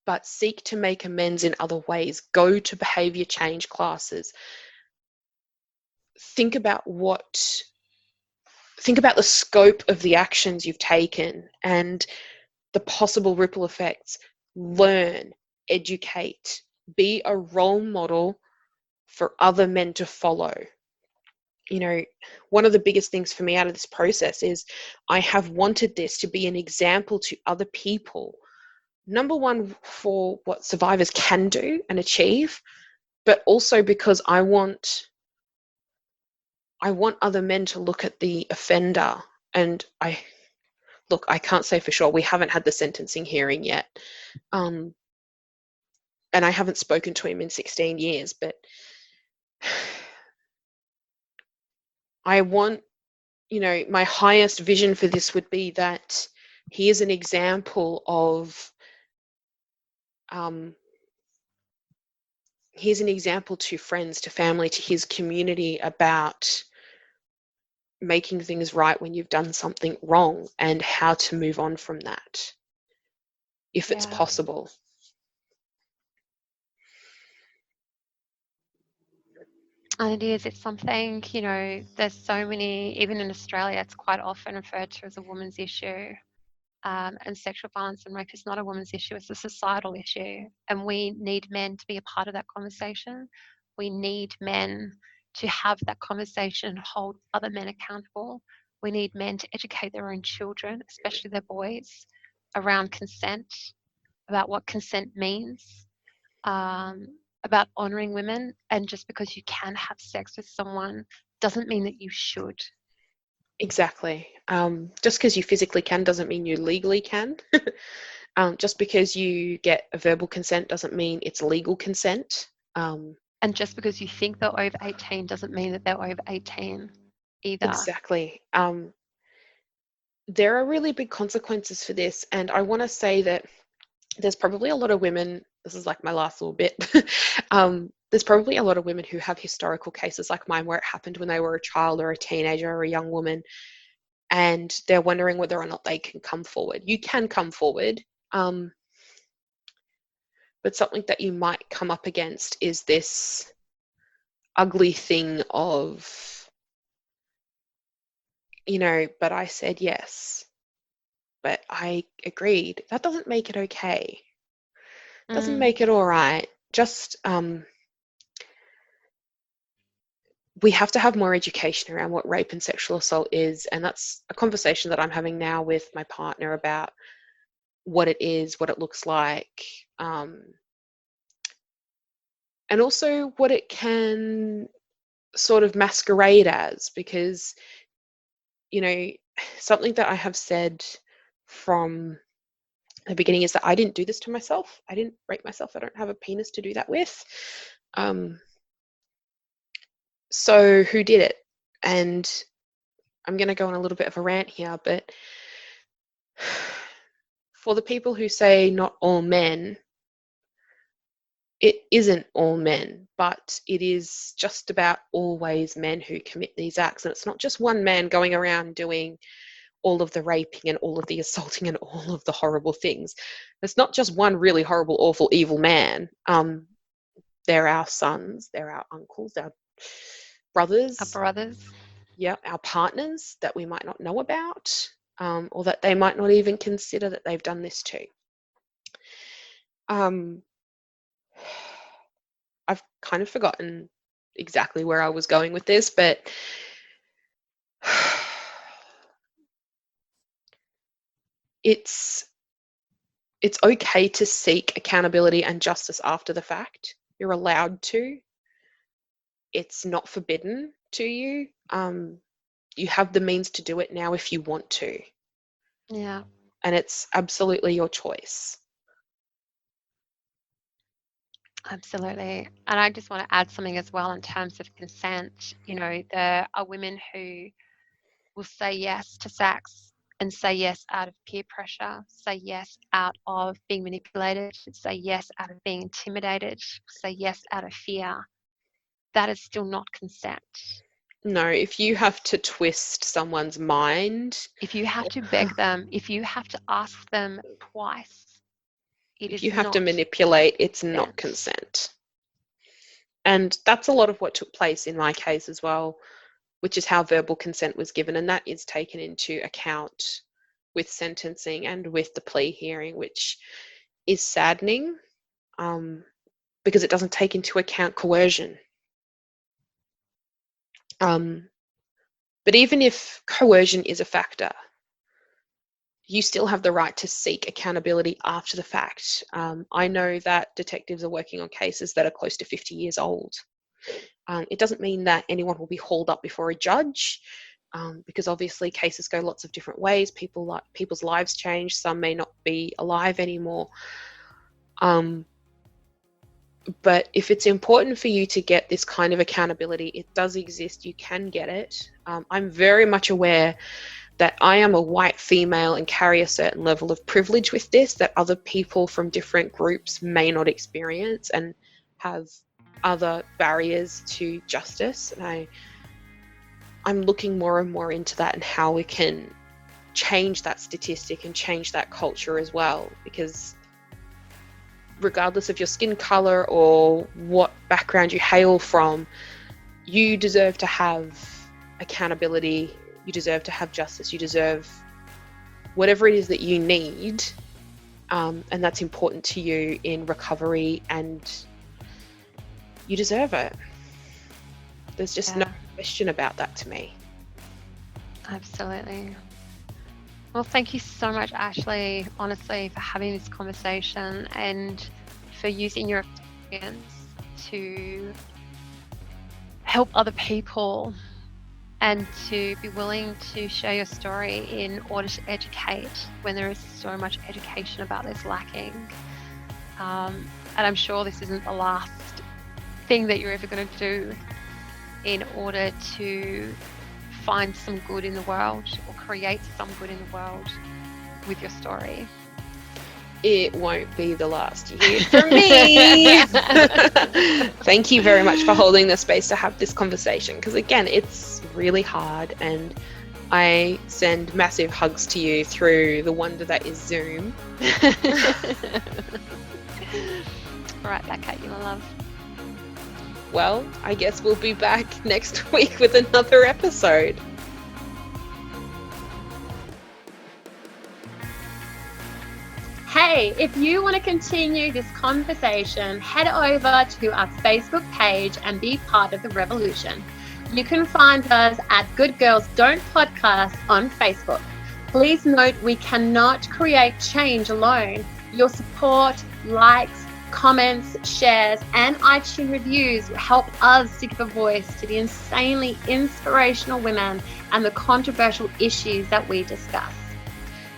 But seek to make amends in other ways. Go to behavior change classes. Think about the scope of the actions you've taken and the possible ripple effects. Learn, educate, be a role model for other men to follow. You know, one of the biggest things for me out of this process is I have wanted this to be an example to other people. Number one, for what survivors can do and achieve, but also because I want other men to look at the offender. And I can't say for sure. We haven't had the sentencing hearing yet. And I haven't spoken to him in 16 years, but I want, my highest vision for this would be that he is an example of, he's an example to friends, to family, to his community about making things right when you've done something wrong and how to move on from that, if it's Yeah. possible. And it's something, there's so many, even in Australia, it's quite often referred to as a woman's issue. And sexual violence and rape is not a woman's issue, it's a societal issue. And we need men to be a part of that conversation. We need men to have that conversation, hold other men accountable. We need men to educate their own children, especially their boys, around consent, about what consent means, about honoring women. And just because you can have sex with someone doesn't mean that you should. Exactly. Just because you physically can doesn't mean you legally can. Just because you get a verbal consent doesn't mean it's legal consent. And just because you think they're over 18 doesn't mean that they're over 18 either. Exactly. There are really big consequences for this, and I want to say that there's probably a lot of women, this is like my last little bit, there's probably a lot of women who have historical cases like mine where it happened when they were a child or a teenager or a young woman, and they're wondering whether or not they can come forward. You can come forward, but something that you might come up against is this ugly thing of, but I said yes, but I agreed. That doesn't make it okay. Doesn't make it all right. Just we have to have more education around what rape and sexual assault is, and that's a conversation that I'm having now with my partner about what it is, what it looks like, and also what it can sort of masquerade as, because something that I have said from the beginning is that I didn't do this to myself. I didn't rape myself. I don't have a penis to do that with. So who did it? And I'm going to go on a little bit of a rant here, but for the people who say not all men, it isn't all men, but it is just about always men who commit these acts. And it's not just one man going around doing all of the raping and all of the assaulting and all of the horrible things. It's not just one really horrible, awful, evil man. They're our sons, they're our uncles, our brothers. Our brothers. our partners that we might not know about, or that they might not even consider that they've done this to. I've kind of forgotten exactly where I was going with this, but it's okay to seek accountability and justice after the fact. You're allowed to. It's not forbidden to you. You have the means to do it now if you want to. Yeah. And it's absolutely your choice. Absolutely. And I just want to add something as well in terms of consent. You know, there are women who will say yes to sex and say yes out of peer pressure, say yes out of being manipulated, say yes out of being intimidated, say yes out of fear. That is still not consent. No, if you have to twist someone's mind, If you have to beg them, if you have to ask them twice, if you have to manipulate, it's not consent. And that's a lot of what took place in my case as well, which is how verbal consent was given, and that is taken into account with sentencing and with the plea hearing, which is saddening, because it doesn't take into account coercion. But even if coercion is a factor, you still have the right to seek accountability after the fact. I know that detectives are working on cases that are close to 50 years old. It doesn't mean that anyone will be hauled up before a judge, because obviously cases go lots of different ways. People's lives change. Some may not be alive anymore. But if it's important for you to get this kind of accountability, it does exist. You can get it. I'm very much aware that I am a white female and carry a certain level of privilege with this that other people from different groups may not experience and have other barriers to justice. And I'm looking more and more into that and how we can change that statistic and change that culture as well, because regardless of your skin color or what background you hail from, you deserve to have accountability, you deserve to have justice, you deserve whatever it is that you need, and that's important to you in recovery, and you deserve it. There's just no question about that to me. Absolutely. Well, thank you so much, Ashleigh, honestly, for having this conversation and for using your experience to help other people and to be willing to share your story in order to educate when there is so much education about this lacking. And I'm sure this isn't the last thing that you're ever going to do in order to find some good in the world or create some good in the world with your story. It won't be the last year for me. Thank you very much for holding the space to have this conversation, because again, it's really hard, and I send massive hugs to you through the wonder that is Zoom. All right, back at you, my love. Well, I guess we'll be back next week with another episode. Hey, if you want to continue this conversation, head over to our Facebook page and be part of the revolution. You can find us at Good Girls Don't Podcast on Facebook. Please note we cannot create change alone. Your support, likes, comments, shares, and iTunes reviews help us to give a voice to the insanely inspirational women and the controversial issues that we discuss.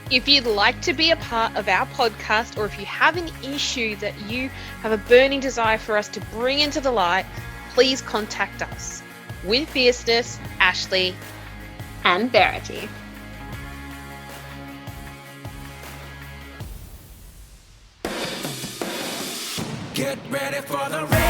If you'd like to be a part of our podcast, or if you have an issue that you have a burning desire for us to bring into the light, please contact us. With fierceness, Ashleigh and Verity. Get ready for the rain.